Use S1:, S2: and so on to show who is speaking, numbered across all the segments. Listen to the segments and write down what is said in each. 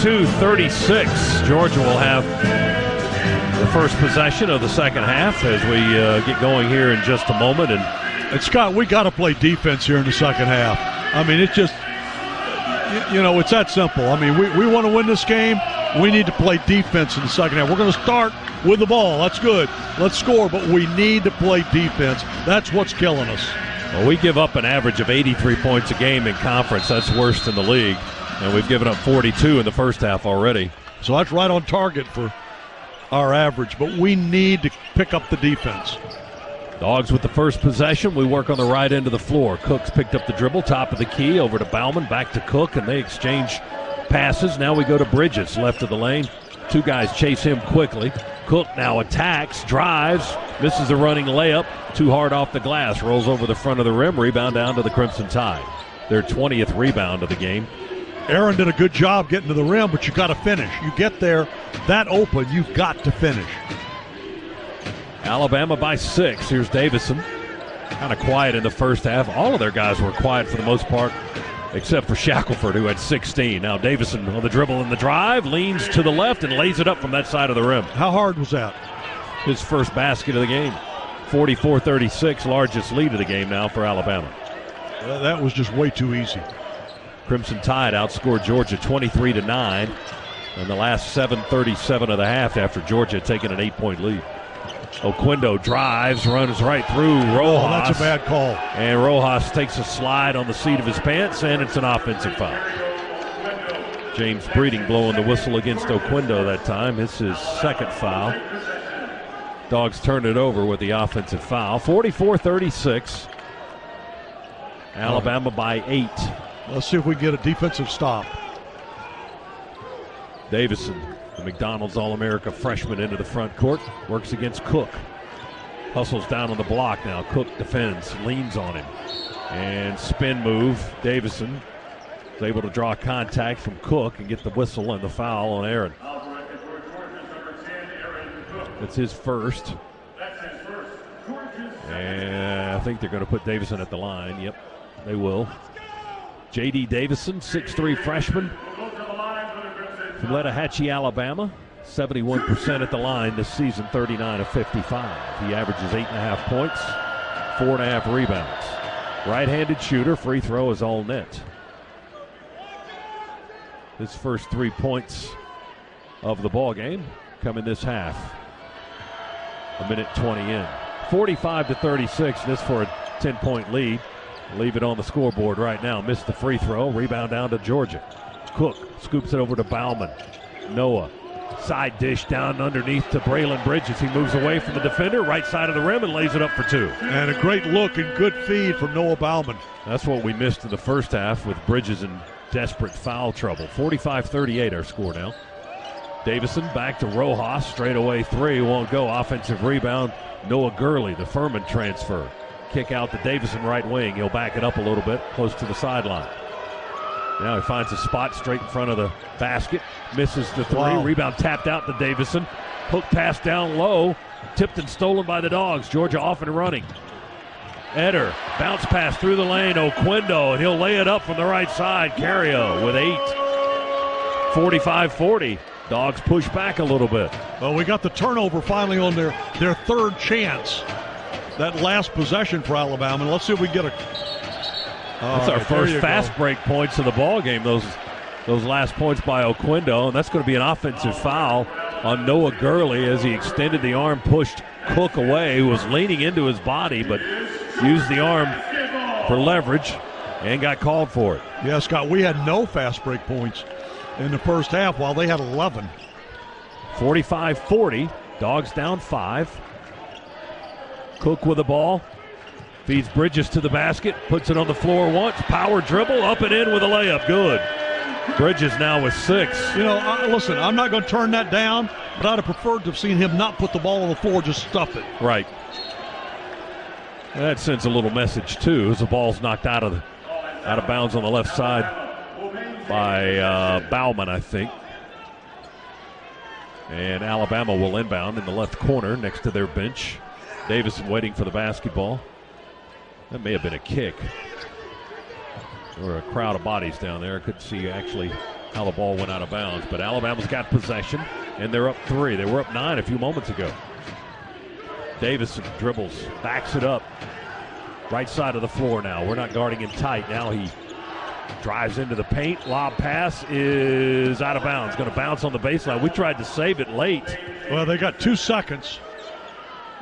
S1: 42-36. Georgia will have the first possession of the second half as we get going here in just a moment.
S2: And Scott, we got to play defense here in the second half. I mean, it's just, it's that simple. I mean, we want to win this game. We need to play defense in the second half. We're going to start with the ball. That's good. Let's score, but we need to play defense. That's what's killing us.
S1: Well, we give up an average of 83 points a game in conference. That's worst in the league. And we've given up 42 in the first half already.
S2: So that's right on target for our average, but we need to pick up the defense.
S1: Dogs with the first possession. We work on the right end of the floor. Cook's picked up the dribble, top of the key, over to Bauman, back to Cook, and they exchange passes. Now we go to Bridges, left of the lane. Two guys chase him quickly. Cook now attacks, drives, misses a running layup, too hard off the glass, rolls over the front of the rim, rebound down to the Crimson Tide. Their 20th rebound of the game.
S2: Aaron did a good job getting to the rim, but you got to finish. You get there that open, you've got to finish.
S1: Alabama by 6. Here's Davison. Kind of quiet in the first half. All of their guys were quiet for the most part, except for Shackelford, who had 16. Now Davison on the dribble and the drive, leans to the left and lays it up from that side of the rim.
S2: How hard was that?
S1: His first basket of the game. 44-36, largest lead of the game now for Alabama.
S2: That was just way too easy.
S1: Crimson Tide outscored Georgia 23-9 in the last 7:37 of the half after Georgia had taken an 8-point lead. Oquendo drives, runs right through Rojas.
S2: Oh, that's a bad call.
S1: And Rojas takes a slide on the seat of his pants, and it's an offensive foul. James Breeding blowing the whistle against Oquendo that time. It's his second foul. Dogs turn it over with the offensive foul. 44-36. Alabama by 8.
S2: Let's see if we get a defensive stop.
S1: Davison, the McDonald's All-America freshman, into the front court. Works against Cook. Hustles down on the block now. Cook defends, leans on him. And spin move. Davison is able to draw contact from Cook and get the whistle and the foul on Aaron. That's his first. And I think they're going to put Davison at the line. Yep, they will. J.D. Davison, 6'3 freshman from Lettahatchee, Alabama. 71% at the line this season, 39 of 55. He averages 8.5 points, 4.5 rebounds. Right-handed shooter, free throw is all net. His first 3 points of the ball game come in this half. A minute 20 in. 45-36, this for a 10-point lead. Leave it on the scoreboard right now. Missed the free throw. Rebound down to Georgia. Cook scoops it over to Bauman. Noah. Side dish down underneath to Braylon Bridges. He moves away from the defender, right side of the rim, and lays it up for 2.
S2: And a great look and good feed from Noah Bauman.
S1: That's what we missed in the first half with Bridges in desperate foul trouble. 45-38 our score now. Davison back to Rojas. Straightaway 3 won't go. Offensive rebound. Noah Gurley, the Furman transfer. Kick out to Davison right wing. He'll back it up a little bit close to the sideline. Now he finds a spot straight in front of the basket. Misses the 3.
S2: Wow.
S1: Rebound tapped out to Davison. Hook pass down low. Tipped and stolen by the Dogs. Georgia off and running. Eder. Bounce pass through the lane. Oquendo. And he'll lay it up from the right side. Carrio with 8. 45-40. Dogs push back a little bit.
S2: Well, we got the turnover finally on their third chance. That last possession for Alabama. Let's see if we get a.
S1: That's our first fast break points of the ball game. Those last points by Oquendo, and that's going to be an offensive foul on Noah Gurley as he extended the arm, pushed Cook away, who was leaning into his body, but used the arm for leverage and got called for it.
S2: Yeah, Scott, we had no fast break points in the first half while they had 11.
S1: 45-40. Dogs down 5. Cook with the ball. Feeds Bridges to the basket. Puts it on the floor once. Power dribble. Up and in with a layup. Good. Bridges now with 6.
S2: Listen, I'm not going to turn that down, but I'd have preferred to have seen him not put the ball on the floor, just stuff it.
S1: Right. That sends a little message, too, as the ball's knocked out of bounds on the left side by Bauman, I think. And Alabama will inbound in the left corner next to their bench. Davison waiting for the basketball. That may have been a kick. There were a crowd of bodies down there. I couldn't see actually how the ball went out of bounds. But Alabama's got possession, and they're up 3. They were up 9 a few moments ago. Davison dribbles, backs it up. Right side of the floor now. We're not guarding him tight. Now he drives into the paint. Lob pass is out of bounds. Going to bounce on the baseline. We tried to save it late.
S2: Well, they got 2 seconds.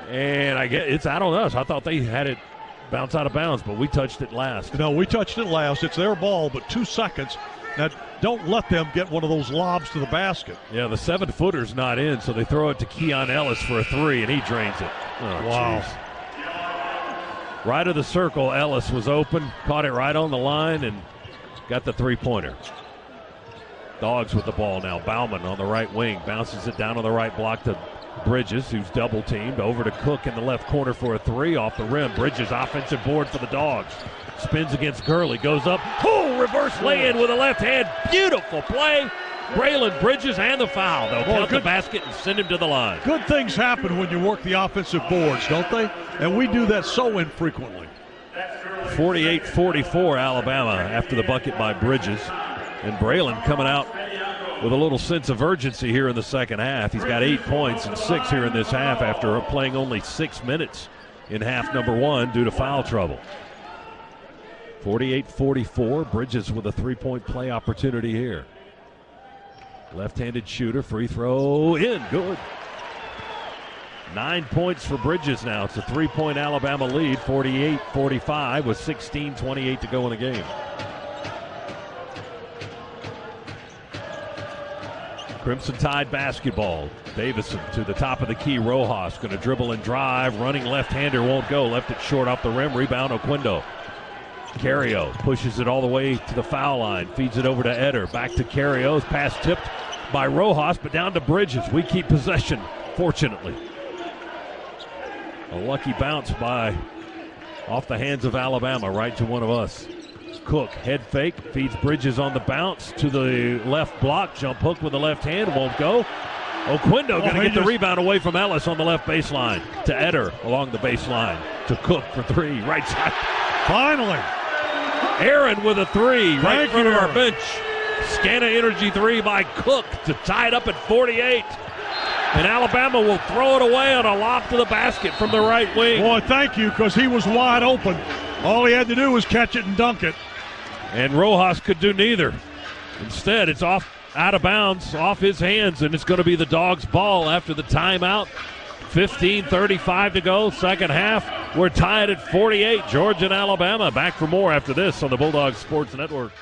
S1: And I guess it's out on us. I thought they had it bounce out of bounds, but we touched it last.
S2: No, we touched it last. It's their ball, but 2 seconds. Now, don't let them get one of those lobs to the basket.
S1: Yeah, the 7-footer's not in, so they throw it to Keon Ellis for a 3, and he drains it. Oh,
S2: wow.
S1: Geez. Right of the circle, Ellis was open, caught it right on the line, and got the 3-pointer. Dogs with the ball now. Bauman on the right wing, bounces it down on the right block to Bridges, who's double-teamed, over to Cook in the left corner for a 3 off the rim. Bridges, offensive board for the Dogs. Spins against Gurley, goes up. Oh, reverse lay-in with a left hand. Beautiful play. Braylon Bridges and the foul. They'll count the basket and send him to the line.
S2: Good things happen when you work the offensive boards, don't they? And we do that so infrequently.
S1: 48-44 Alabama after the bucket by Bridges. And Braylon coming out with a little sense of urgency here in the second half. He's got 8 points and 6 here in this half after playing only 6 minutes in half number 1 due to foul trouble. 48-44, Bridges with a 3-point play opportunity here. Left-handed shooter, free throw in, good. 9 points for Bridges now. It's a 3-point Alabama lead, 48-45 with 16:28 to go in the game. Crimson Tide basketball. Davison to the top of the key. Rojas going to dribble and drive. Running left-hander won't go. Left it short off the rim. Rebound Oquendo. Carrio pushes it all the way to the foul line. Feeds it over to Eder. Back to Carrio. Pass tipped by Rojas, but down to Bridges. We keep possession, fortunately. A lucky bounce off the hands of Alabama, right to one of us. Cook, head fake, feeds Bridges on the bounce to the left block. Jump hook with the left hand, won't go. Oquendo going to get the rebound away from Ellis on the left baseline. To Eder along the baseline. To Cook for 3, right side.
S2: Finally.
S1: Aaron with a 3 right in front of our bench. Scana Energy 3 by Cook to tie it up at 48. And Alabama will throw it away on a lob to the basket from the right wing.
S2: Boy, thank you, because he was wide open. All he had to do was catch it and dunk it.
S1: And Rojas could do neither. Instead, it's out of bounds, off his hands, and it's going to be the Dogs' ball after the timeout. 15:35 to go, second half. We're tied at 48. Georgia and Alabama back for more after this on the Bulldogs Sports Network.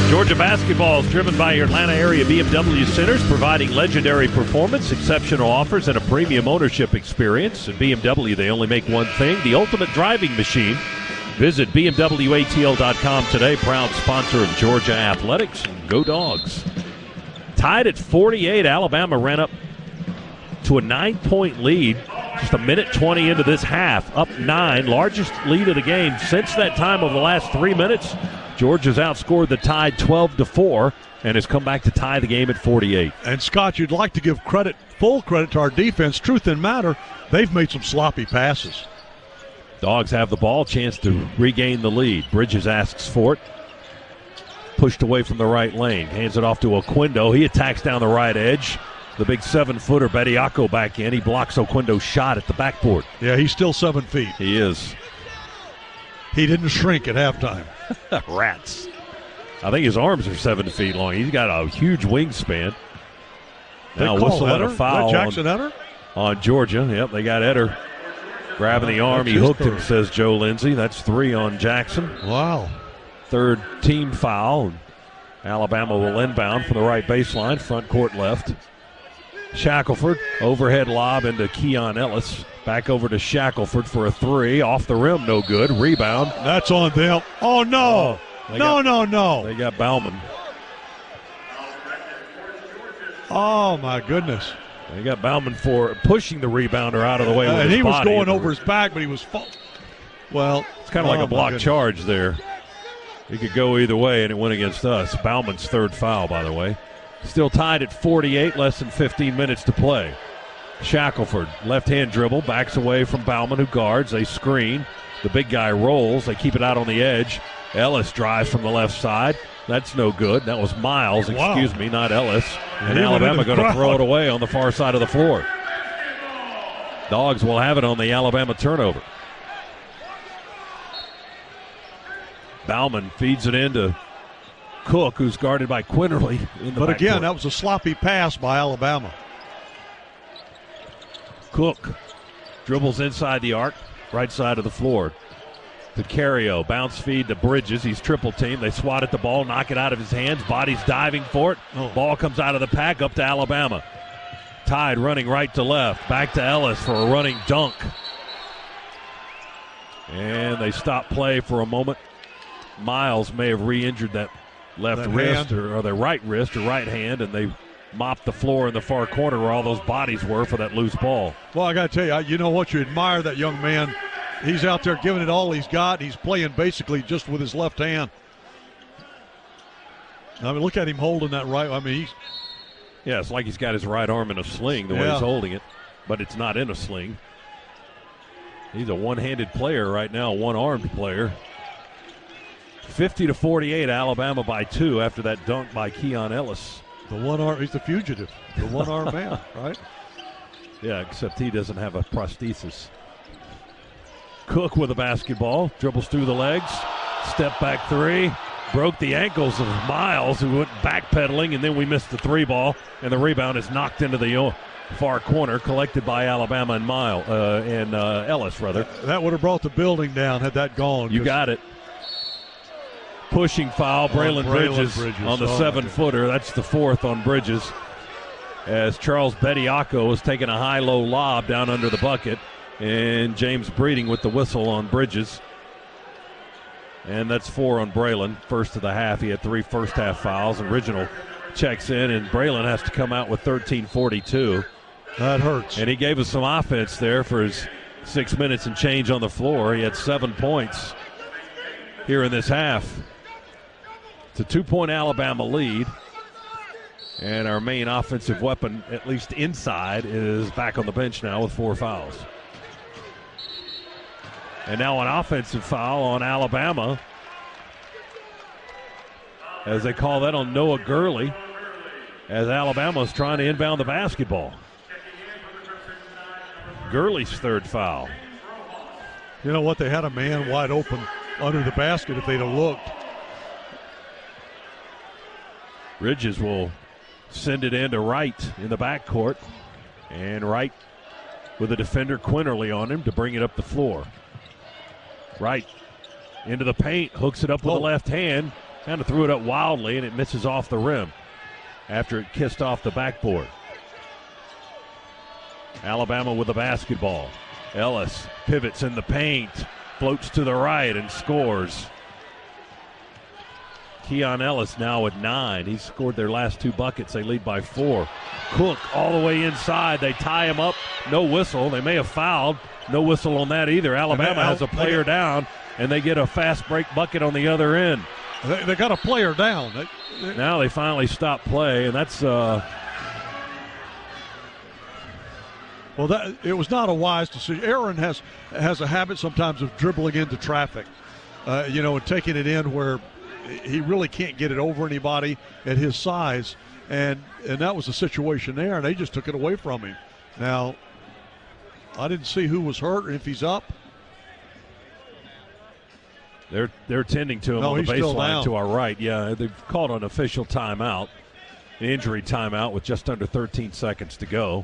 S1: Georgia basketball is driven by your Atlanta area BMW centers, providing legendary performance, exceptional offers, and a premium ownership experience. At BMW, they only make one thing, the ultimate driving machine. Visit BMWATL.com today, proud sponsor of Georgia Athletics. Go Dogs. Tied at 48, Alabama ran up to a 9-point lead just a minute 20 into this half, up 9, largest lead of the game since that time over the last 3 minutes. Georgia's outscored the Tide 12-4 and has come back to tie the game at 48.
S2: And Scott, you'd like to give full credit to our defense. Truth in matter, they've made some sloppy passes.
S1: Dogs have the ball, chance to regain the lead. Bridges asks for it. Pushed away from the right lane. Hands it off to Oquendo. He attacks down the right edge. The big 7-footer, Bediako, back in. He blocks Oquendo's shot at the backboard.
S2: Yeah, he's still 7 feet.
S1: He is.
S2: He didn't shrink at halftime.
S1: Rats. I think his arms are 7 feet long. He's got a huge wingspan. Now whistle and a foul
S2: Jackson Eder?
S1: On Georgia. Yep, they got Eder grabbing the arm. He hooked him, says Joe Lindsay. That's 3 on Jackson.
S2: Wow.
S1: Third team foul. Alabama will inbound from the right baseline, front court left. Shackelford, overhead lob into Keon Ellis. Back over to Shackelford for a 3. Off the rim, no good. Rebound.
S2: That's on them. Oh, no. No.
S1: They got Bauman.
S2: Oh, my goodness.
S1: They got Bauman for pushing the rebounder out of the way with
S2: and
S1: his
S2: he was
S1: body.
S2: going over his back, but he was well,
S1: it's kind of like a block charge there. He could go either way, and it went against us. Bauman's third foul, by the way. Still tied at 48, less than 15 minutes to play. Shackelford, left-hand dribble, backs away from Bauman, who guards. They screen. The big guy rolls. They keep it out on the edge. Ellis drives from the left side. That's no good. That was Miles, excuse me, not Ellis. And Alabama going to throw it away on the far side of the floor. Dogs will have it on the Alabama turnover. Bauman feeds it into Cook, who's guarded by Quinterly.
S2: But again, that was a sloppy pass by Alabama.
S1: Cook dribbles inside the arc, right side of the floor. To Cario, bounce feed to Bridges. He's triple teamed. They swat at the ball, knock it out of his hands. Body's diving for it. Ball comes out of the pack, up to Alabama. Tide running right to left. Back to Ellis for a running dunk. And they stop play for a moment. Miles may have re-injured that left wrist or the right wrist or right hand, and they mopped the floor in the far corner where all those bodies were for that loose ball.
S2: Well, I got to tell you, you know what? You admire that young man. He's out there giving it all he's got. He's playing basically just with his left hand. I mean, look at him holding that right. I mean,
S1: yeah, it's like he's got his right arm in a sling the way he's holding it, but it's not in a sling. He's a one-handed player right now, one-armed player. 50-48, Alabama by 2 after that dunk by Keon Ellis.
S2: The one arm, he's the fugitive, the one-armed man, right?
S1: Yeah, except he doesn't have a prosthesis. Cook with a basketball, dribbles through the legs, step back three, broke the ankles of Miles, who went backpedaling, and then we missed the three ball, and the rebound is knocked into the far corner, collected by Alabama and Ellis, rather.
S2: That would have brought the building down had that gone.
S1: You got it. Pushing foul, Braylon Bridges on the 7-footer. That's the 4th on Bridges. As Charles Bediako is taking a high-low lob down under the bucket. And James Breeding with the whistle on Bridges. And that's 4 on Braylon. First of the half, he had 3 first-half fouls. Original checks in, and Braylon has to come out with 13:42.
S2: That hurts.
S1: And he gave us some offense there for his 6 minutes and change on the floor. He had 7 points here in this half. It's a 2-point Alabama lead. And our main offensive weapon, at least inside, is back on the bench now with 4 fouls. And now an offensive foul on Alabama, as they call that on Noah Gurley, as Alabama's trying to inbound the basketball. Gurley's 3rd foul.
S2: You know what? They had a man wide open under the basket if they'd have looked.
S1: Bridges will send it into Wright in the backcourt. And Wright with a defender, Quinterly, on him to bring it up the floor. Wright into the paint, hooks it up with the left hand. Kind of threw it up wildly, and it misses off the rim after it kissed off the backboard. Alabama with the basketball. Ellis pivots in the paint, floats to the right, and scores. Keon Ellis now at 9. He's scored their last 2 buckets. They lead by 4. Cook all the way inside. They tie him up. No whistle. They may have fouled. No whistle on that either. Alabama has a player down, and they get a fast break bucket on the other end.
S2: They got a player down.
S1: Now they finally stop play, and that's
S2: well, it was not a wise decision. Aaron has a habit sometimes of dribbling into traffic, and taking it in where he really can't get it over anybody at his size, and that was the situation there, and they just took it away from him. Now, I didn't see who was hurt or if he's up.
S1: They're tending to him on the baseline to our right. Yeah, they've called an official timeout, an injury timeout with just under 13 seconds to go.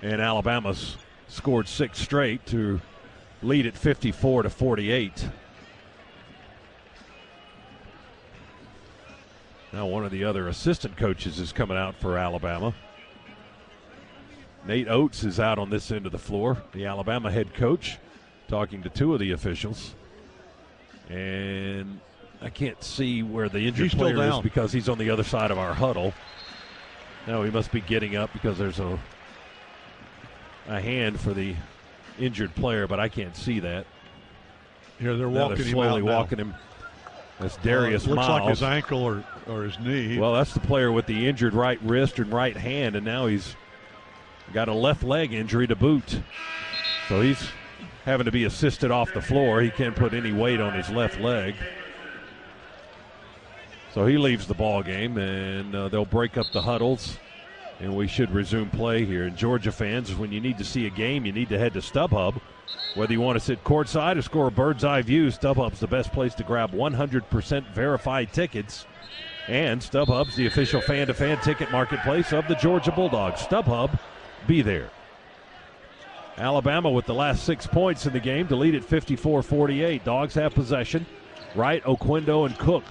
S1: And Alabama's scored 6 straight to lead at 54-48. Now one of the other assistant coaches is coming out for Alabama. Nate Oates is out on this end of the floor, the Alabama head coach, talking to 2 of the officials. And I can't see where the injured player is because he's on the other side of our huddle. Now he must be getting up because there's a hand for the injured player, but I can't see that.
S2: Yeah, they're
S1: slowly walking him. That's Darius Miles.
S2: Looks like his ankle or his knee.
S1: Well, that's the player with the injured right wrist and right hand, and now he's got a left leg injury to boot. So he's having to be assisted off the floor. He can't put any weight on his left leg. So he leaves the ball game, and they'll break up the huddles, and we should resume play here. And Georgia fans, when you need to see a game, you need to head to StubHub. Whether you want to sit courtside or score a bird's eye view, StubHub's the best place to grab 100% verified tickets. And StubHub's the official fan-to-fan ticket marketplace of the Georgia Bulldogs. StubHub, be there. Alabama with the last 6 points in the game to lead at 54-48. Dogs have possession. Wright, Oquendo, and Cook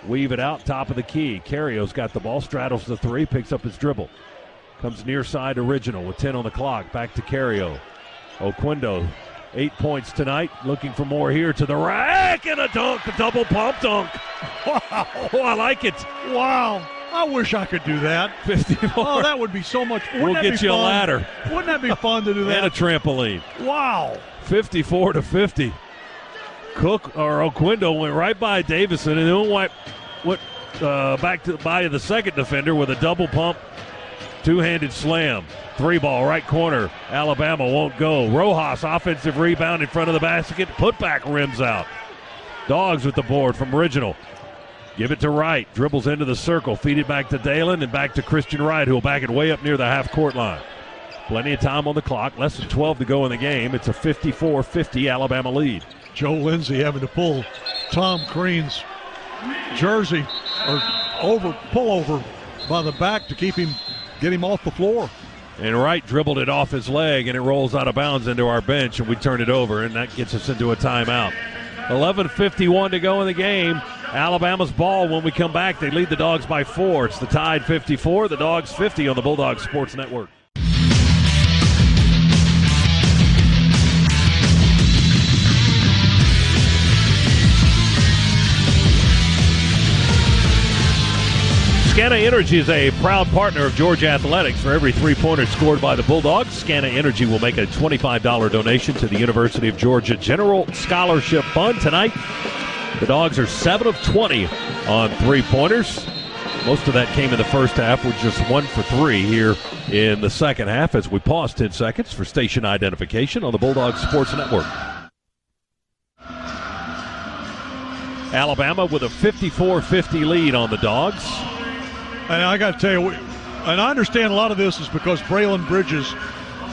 S1: weave it out, top of the key. Carrio's got the ball, straddles the three, picks up his dribble. Comes near side Original with 10 on the clock. Back to Carrio. Oquendo, 8 points tonight. Looking for more here to the rack, and a dunk, a double pump dunk. Wow, oh, I like it.
S2: Wow. I wish I could do that.
S1: 54.
S2: Oh, that would be so much fun.
S1: We'll get you a ladder.
S2: Wouldn't that be fun to do that?
S1: And a trampoline.
S2: Wow.
S1: 54-50. Cook or Oquendo went right by Davison and then went back to the body of the second defender with a double pump, two-handed slam. Three ball, right corner. Alabama won't go. Rojas, offensive rebound in front of the basket. Putback rims out. Dogs with the board from Original. Give it to Wright. Dribbles into the circle. Feed it back to Dalen and back to Christian Wright, who will back it way up near the half-court line. Plenty of time on the clock. Less than 12 to go in the game. It's a 54-50 Alabama lead.
S2: Joe Lindsey having to pull Tom Crean's jersey or pull over by the back to get him off the floor.
S1: And Wright dribbled it off his leg, and it rolls out of bounds into our bench, and we turn it over, and that gets us into a timeout. 11:51 to go in the game. Alabama's ball when we come back. They lead the Dogs by 4. It's the Tide 54, the Dogs 50 on the Bulldogs Sports Network. Scana Energy is a proud partner of Georgia Athletics. For every three-pointer scored by the Bulldogs, Scana Energy will make a $25 donation to the University of Georgia General Scholarship Fund. Tonight, the Dogs are 7 of 20 on three-pointers. Most of that came in the first half, with just 1 for 3 here in the second half, as we pause 10 seconds for station identification on the Bulldogs Sports Network. Alabama with a 54-50 lead on the Dogs.
S2: And I got to tell you, and I understand a lot of this is because Braylon Bridges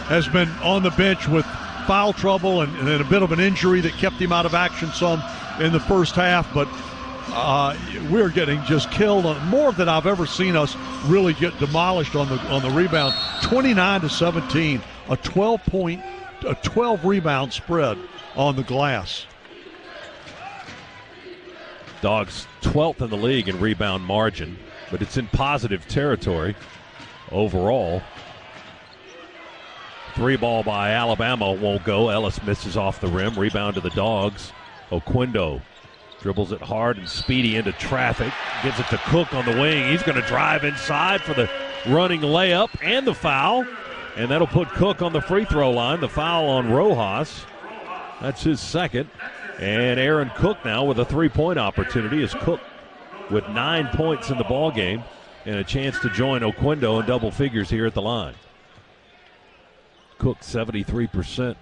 S2: has been on the bench with foul trouble and a bit of an injury that kept him out of action some in the first half. But we're getting just killed on more than I've ever seen us really get demolished on the rebound. 29-17, a 12 rebound spread on the glass.
S1: Dogs 12th in the league in rebound margin, but it's in positive territory overall. Three ball by Alabama won't go. Ellis misses off the rim. Rebound to the Dogs. Oquendo dribbles it hard and speedy into traffic. Gives it to Cook on the wing. He's going to drive inside for the running layup and the foul. And that'll put Cook on the free throw line. The foul on Rojas. That's his second. And Aaron Cook now with a three-point opportunity as Cook with 9 points in the ball game and a chance to join Oquendo in double figures here at the line. Cook 73%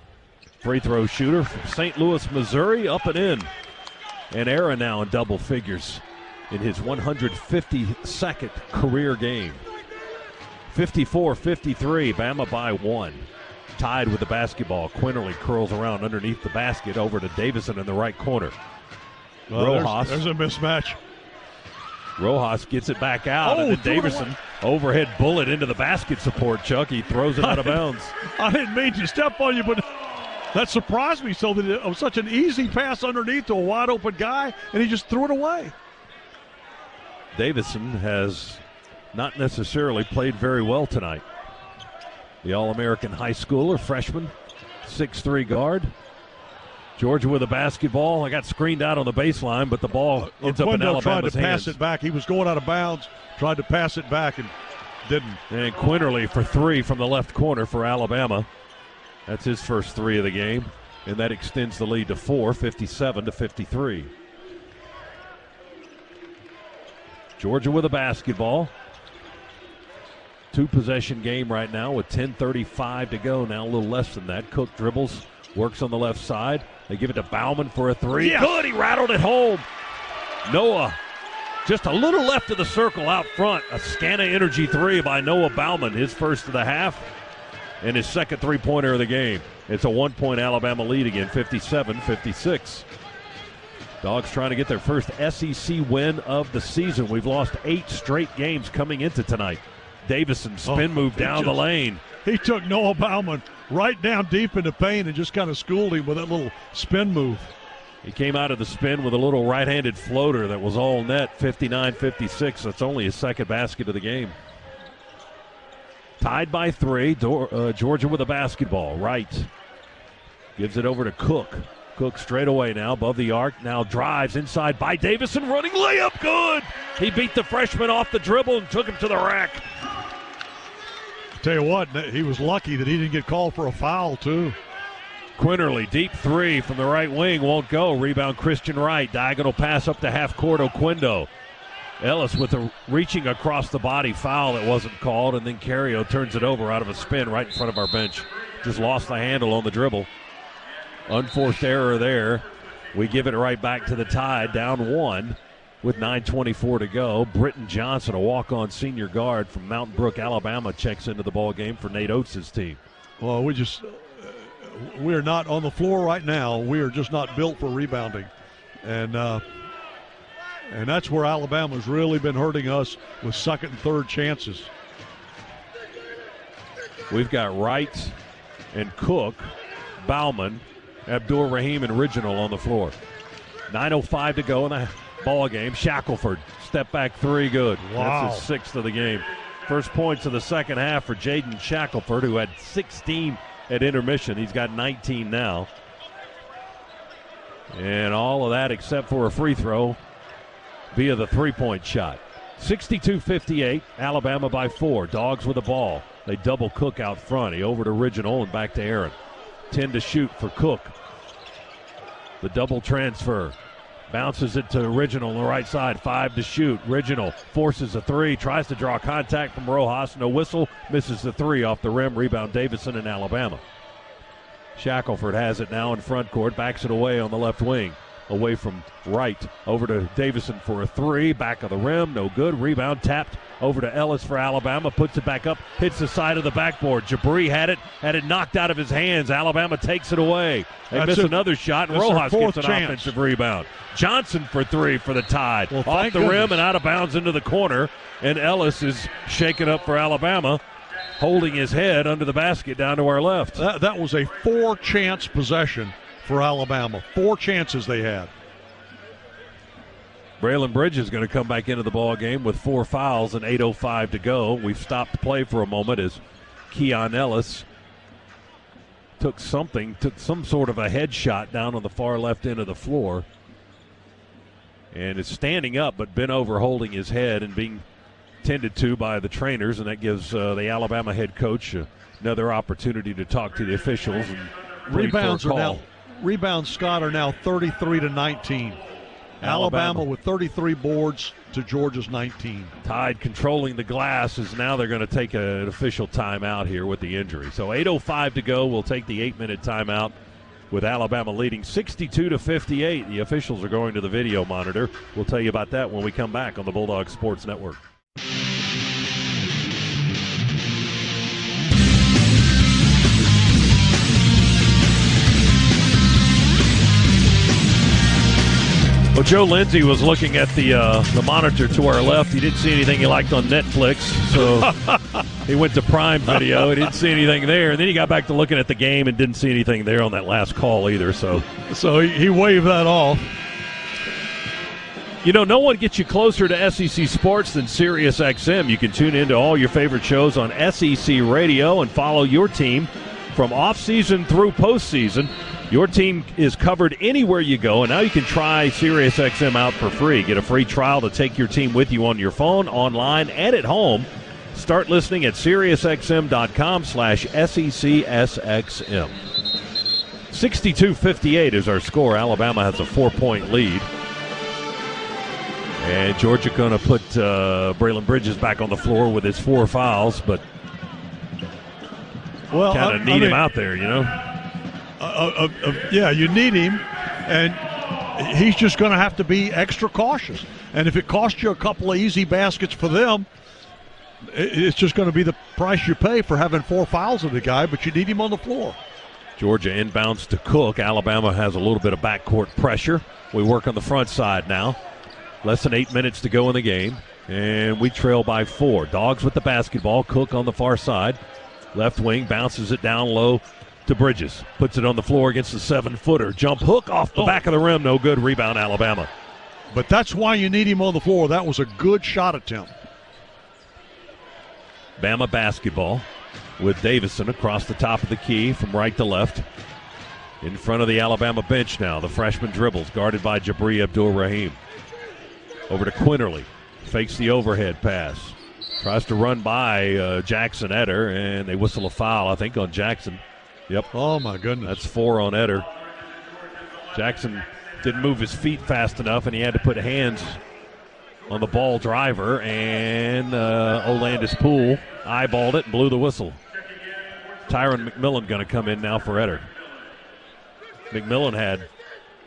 S1: free throw shooter from St. Louis, Missouri, up and in. And Aaron now in double figures in his 152nd career game. 54-53, Bama by 1. Tied with the basketball. Quinterly curls around underneath the basket over to Davison in the right corner.
S2: Well, Rojas. There's a mismatch.
S1: Rojas gets it back out, and then Davison, overhead bullet into the basket support, Chuck. He throws it out of bounds.
S2: I didn't mean to step on you, but that surprised me so that it was such an easy pass underneath to a wide-open guy, and he just threw it away.
S1: Davison has not necessarily played very well tonight. The All-American high schooler, freshman, 6'3" guard. Georgia with a basketball. I got screened out on the baseline, but the ball ends up in Alabama's
S2: tried to
S1: hands.
S2: pass it back. He was going out of bounds, tried to pass it back and didn't.
S1: And Quinterly for 3 from the left corner for Alabama. That's his first 3 of the game, and that extends the lead to 4, 57-53. Georgia with a basketball. Two-possession game right now with 10:35 to go. Now a little less than that. Cook dribbles, works on the left side. They give it to Bauman for a three.
S2: Yes.
S1: Good, he rattled it home. Noah just a little left of the circle out front. A Scana Energy three by Noah Bauman, his first of the half and his second three-pointer of the game. It's a 1-point Alabama lead again, 57-56. Dogs trying to get their first SEC win of the season. We've lost 8 straight games coming into tonight. Davison spin move down the lane.
S2: He took Noah Bauman right down deep into paint and just kind of schooled him with that little spin move.
S1: He came out of the spin with a little right-handed floater that was all net, 59-56. That's only his second basket of the game. Tied by 3, Georgia with a basketball. Wright gives it over to Cook. Cook straight away now, above the arc. Now drives inside by Davison, running layup, good! He beat the freshman off the dribble and took him to the rack.
S2: Tell you what, he was lucky that he didn't get called for a foul, too.
S1: Quinterly, deep three from the right wing, won't go. Rebound, Christian Wright. Diagonal pass up to half court, Oquendo. Ellis with a reaching across the body foul that wasn't called, and then Cario turns it over out of a spin right in front of our bench. Just lost the handle on the dribble. Unforced error there. We give it right back to the Tide, down 1 with 9:24 to go. Britton Johnson, a walk-on senior guard from Mountain Brook, Alabama, checks into the ball game for Nate Oates' team.
S2: Well, we're not on the floor right now. We are just not built for rebounding. And that's where Alabama's really been hurting us with second and third chances.
S1: We've got Wright and Cook, Bauman, Abdur Rahim, and Original on the floor. 9:05 to go in the ball game. Shackelford, step back three, good.
S2: Wow.
S1: That's his 6th of the game. First points of the second half for Jaden Shackelford, who had 16 at intermission. He's got 19 now. And all of that except for a free throw via the three-point shot. 62-58, Alabama by 4. Dogs with the ball. They double Cook out front. He over to Original and back to Aaron. 10 to shoot for Cook. The double transfer. Bounces it to Original on the right side. 5 to shoot. Original forces a three. Tries to draw contact from Rojas. No whistle. Misses the three off the rim. Rebound Davison in Alabama. Shackelford has it now in front court. Backs it away on the left wing. Away from Wright. Over to Davison for a three. Back of the rim. No good. Rebound tapped over to Ellis for Alabama. Puts it back up. Hits the side of the backboard. Jabri had it knocked out of his hands. Alabama takes it away. They miss another shot, and Rojas gets an offensive rebound. Johnson for three for the Tide.
S2: Well,
S1: off the rim and out of bounds into the corner. And Ellis is shaken up for Alabama, holding his head under the basket down to our left.
S2: That was a 4-chance possession for Alabama. 4 chances they had.
S1: Braylon Bridges is going to come back into the ball game with 4 fouls and 8:05 to go. We've stopped play for a moment as Keon Ellis took some sort of a headshot down on the far left end of the floor, and is standing up but bent over holding his head and being tended to by the trainers, and that gives the Alabama head coach another opportunity to talk to the officials. And
S2: Rebounds, Scott, are now 33-19. Alabama with 33 boards to Georgia's 19.
S1: Tide controlling the glass as now they're going to take an official timeout here with the injury. So 8:05 to go. We'll take the 8-minute timeout with Alabama leading 62-58. The officials are going to the video monitor. We'll tell you about that when we come back on the Bulldog Sports Network. Well, Joe Lindsay was looking at the monitor to our left. He didn't see anything he liked on Netflix, so he went to Prime Video. He didn't see anything there, and then he got back to looking at the game and didn't see anything there on that last call either. So
S2: he waved that off.
S1: You know, no one gets you closer to SEC sports than Sirius XM. You can tune into all your favorite shows on SEC Radio and follow your team from off-season through postseason. Your team is covered anywhere you go, and now you can try SiriusXM out for free. Get a free trial to take your team with you on your phone, online, and at home. Start listening at SiriusXM.com/SECSXM. 62-58 is our score. Alabama has a 4-point lead. And Georgia going to put Braylon Bridges back on the floor with his 4 fouls, but kind of need him out there, you know?
S2: Yeah, you need him, and he's just going to have to be extra cautious. And if it costs you a couple of easy baskets for them, it's just going to be the price you pay for having 4 fouls of the guy, but you need him on the floor.
S1: Georgia inbounds to Cook. Alabama has a little bit of backcourt pressure. We work on the front side now. Less than 8 minutes to go in the game, and we trail by 4. Dogs with the basketball. Cook on the far side. Left wing bounces it down low to Bridges. Puts it on the floor against the 7-footer. Jump hook off the back of the rim. No good. Rebound, Alabama.
S2: But that's why you need him on the floor. That was a good shot attempt.
S1: Bama basketball with Davison across the top of the key from right to left. In front of the Alabama bench now. The freshman dribbles, guarded by Jabri Abdul-Rahim. Over to Quinterly. Fakes the overhead pass. Tries to run by Jackson Eder, and they whistle a foul, I think, on Jackson. Yep.
S2: Oh, my goodness.
S1: That's 4 on Eder. Jackson didn't move his feet fast enough, and he had to put hands on the ball driver, and Olandis Poole eyeballed it and blew the whistle. Tyron McMillan going to come in now for Eder. McMillan had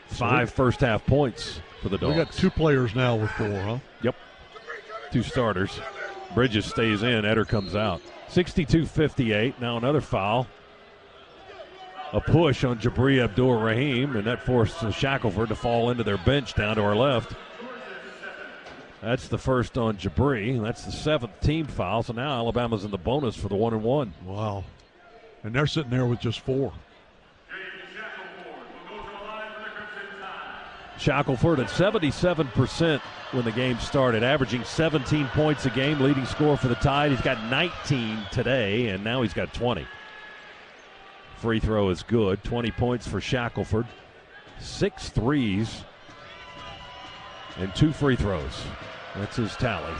S1: 5 first-half points for the Dogs.
S2: We got 2 players now with 4, huh?
S1: Yep. 2 starters. Bridges stays in. Eder comes out. 62-58. Now another foul. A push on Jabri Abdul-Rahim, and that forced Shackelford to fall into their bench down to our left. That's the first on Jabri. That's the 7th team foul, so now Alabama's in the bonus for the 1-and-1.
S2: Wow. And they're sitting there with just 4.
S1: Shackelford at 77% when the game started, averaging 17 points a game, leading scorer for the Tide. He's got 19 today, and now he's got 20. Free throw is good. 20 points for Shackelford. 6 threes and 2 free throws. That's his tally.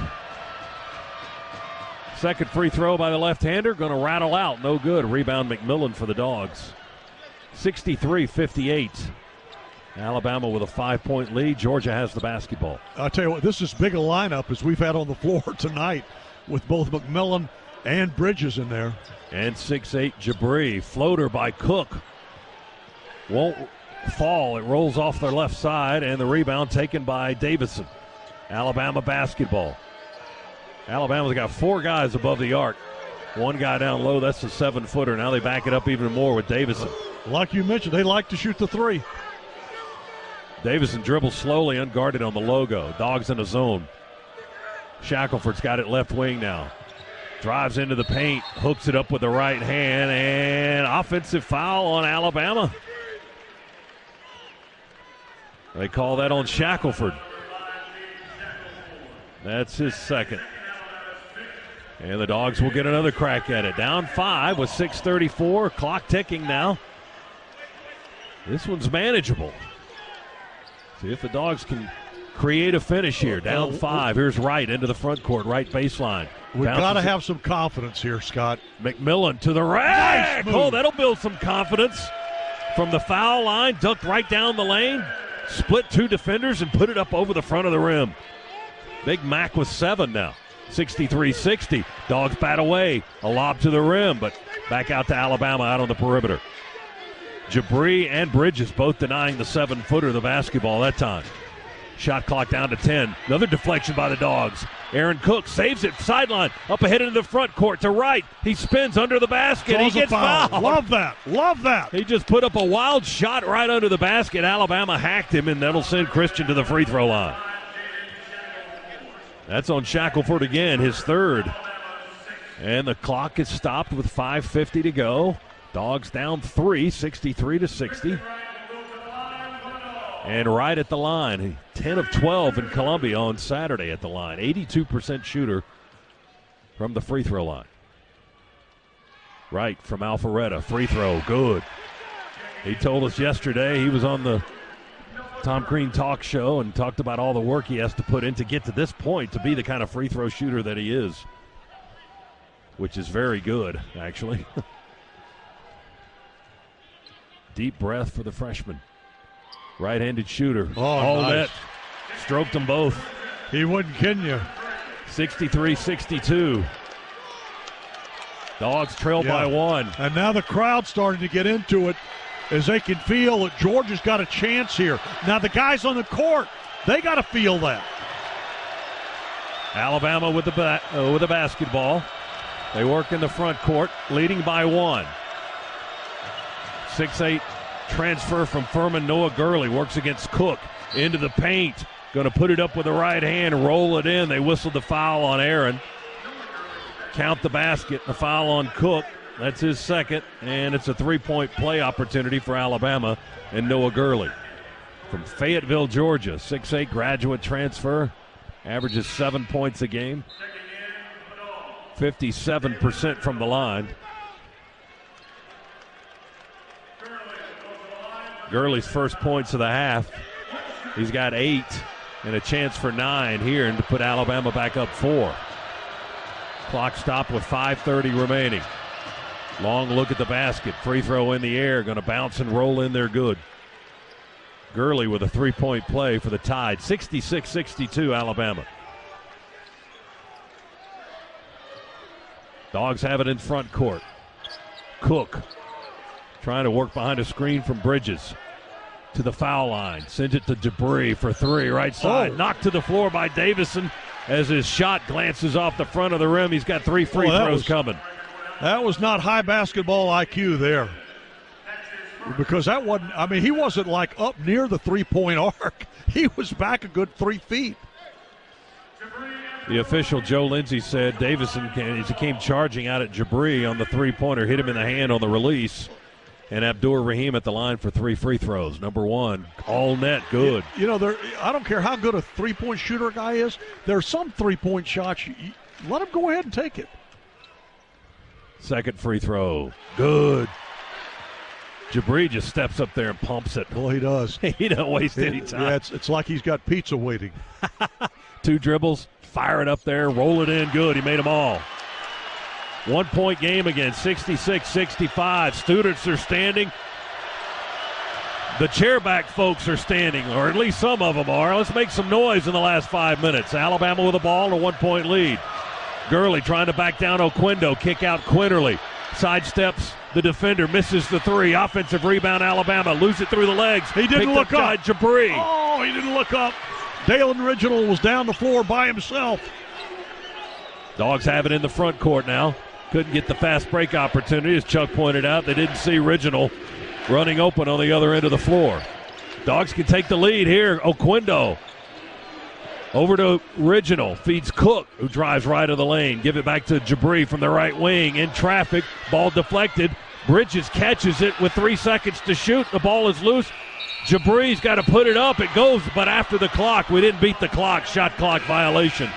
S1: Second free throw by the left-hander, going to rattle out. No good. Rebound McMillan for the Dogs. 63-58. Alabama with a 5-point lead. Georgia has the basketball.
S2: I'll tell you what, this is as big a lineup as we've had on the floor tonight with both McMillan and Bridges in there.
S1: And 6'8" Jabri. Floater by Cook. Won't fall. It rolls off their left side, and the rebound taken by Davison. Alabama basketball. Alabama's got 4 guys above the arc. 1 guy down low. That's the 7-footer. Now they back it up even more with Davison.
S2: Like you mentioned, they like to shoot the 3.
S1: Davison dribbles slowly, unguarded on the logo. Dogs in a zone. Shackelford's got it left wing now. Drives into the paint, hooks it up with the right hand, and offensive foul on Alabama. They call that on Shackelford. That's his second. And the Dogs will get another crack at it. Down 5 with 6:34. Clock ticking now. This one's manageable. See if the Dogs can create a finish here. Down 5. Here's Wright into the front court, right baseline.
S2: We've got to have some confidence here, Scott.
S1: McMillan to the rack. Nice. Oh, that'll build some confidence. From the foul line, ducked right down the lane. Split 2 defenders and put it up over the front of the rim. Big Mac with 7 now. 63-60. Dogs bat away. A lob to the rim, but back out to Alabama out on the perimeter. Jabri and Bridges both denying the 7-footer the basketball that time. Shot clock down to 10. Another deflection by the Dogs. Aaron Cook saves it. Sideline. Up ahead into the front court to Wright. He spins under the basket. He gets fouled.
S2: Love that. Love that.
S1: He just put up a wild shot right under the basket. Alabama hacked him, and that'll send Christian to the free throw line. That's on Shackelford again, his 3rd. And the clock is stopped with 5:50 to go. Dogs down 3, 63-60. And right at the line, 10 of 12 in Columbia on Saturday at the line. 82% shooter from the free throw line. Right from Alpharetta, free throw, good. He told us yesterday he was on the Tom Crean talk show and talked about all the work he has to put in to get to this point to be the kind of free throw shooter that he is, which is very good, actually. Deep breath for the freshman. Right-handed shooter.
S2: Oh, nice.
S1: Net. Stroked them both.
S2: He wasn't kidding you.
S1: 63-62. Dogs trail by 1.
S2: And now the crowd's starting to get into it as they can feel that Georgia's got a chance here. Now the guys on the court, they got to feel that.
S1: Alabama with the basketball. They work in the front court, leading by 1. 6'8" transfer from Furman, Noah Gurley, works against Cook. Into the paint. Going to put it up with the right hand, roll it in. They whistled the foul on Aaron. Count the basket, the foul on Cook. That's his second, and it's a three-point play opportunity for Alabama and Noah Gurley. From Fayetteville, Georgia, 6'8" graduate transfer, averages 7 points a game, 57% from the line. Gurley's first points of the half. He's got 8 and a chance for 9 here and to put Alabama back up 4. Clock stopped with 5:30 remaining. Long look at the basket. Free throw in the air. Going to bounce and roll in there good. Gurley with a three-point play for the Tide. 66-62 Alabama. Dogs have it in front court. Cook trying to work behind a screen from Bridges. To the foul line. Sends it to Jabri for 3. Right side. Knocked to the floor by Davison as his shot glances off the front of the rim. He's got 3 free throws coming.
S2: That was not high basketball IQ there. Because that wasn't, I mean, he wasn't like up near the three-point arc. He was back a good 3 feet.
S1: The official, Joe Lindsey, said Davison, as he came charging out at Jabri on the three-pointer, hit him in the hand on the release. And Abdur Rahim at the line for 3 free throws. Number 1, all net, good.
S2: You know, I don't care how good a three-point shooter a guy is. There are some three-point shots, let him go ahead and take it.
S1: Second free throw, good. Jabri just steps up there and pumps it.
S2: Well, he does.
S1: He don't waste any time.
S2: Yeah, it's like he's got pizza waiting.
S1: 2 dribbles, fire it up there, roll it in, good. He made them all. 1-point game again, 66-65. Students are standing. The chairback folks are standing, or at least some of them are. Let's make some noise in the last 5 minutes. Alabama with the ball and a 1-point lead. Gurley trying to back down Oquendo, kick out Quinterly. Sidesteps the defender, misses the 3. Offensive rebound, Alabama. Lose it through the legs.
S2: He didn't look up.
S1: Jabri.
S2: Oh, he didn't look up. Dalen Original was down the floor by himself.
S1: Dogs have it in the front court now. Couldn't get the fast break opportunity. As Chuck pointed out, they didn't see Original running open on the other end of the floor. Dogs can take the lead here. Oquendo over to Original. Feeds Cook, who drives right of the lane. Give it back to Jabri from the right wing. In traffic. Ball deflected. Bridges catches it with 3 seconds to shoot. The ball is loose. Jabri's got to put it up. It goes, but after the clock. We didn't beat the clock. Shot clock violation.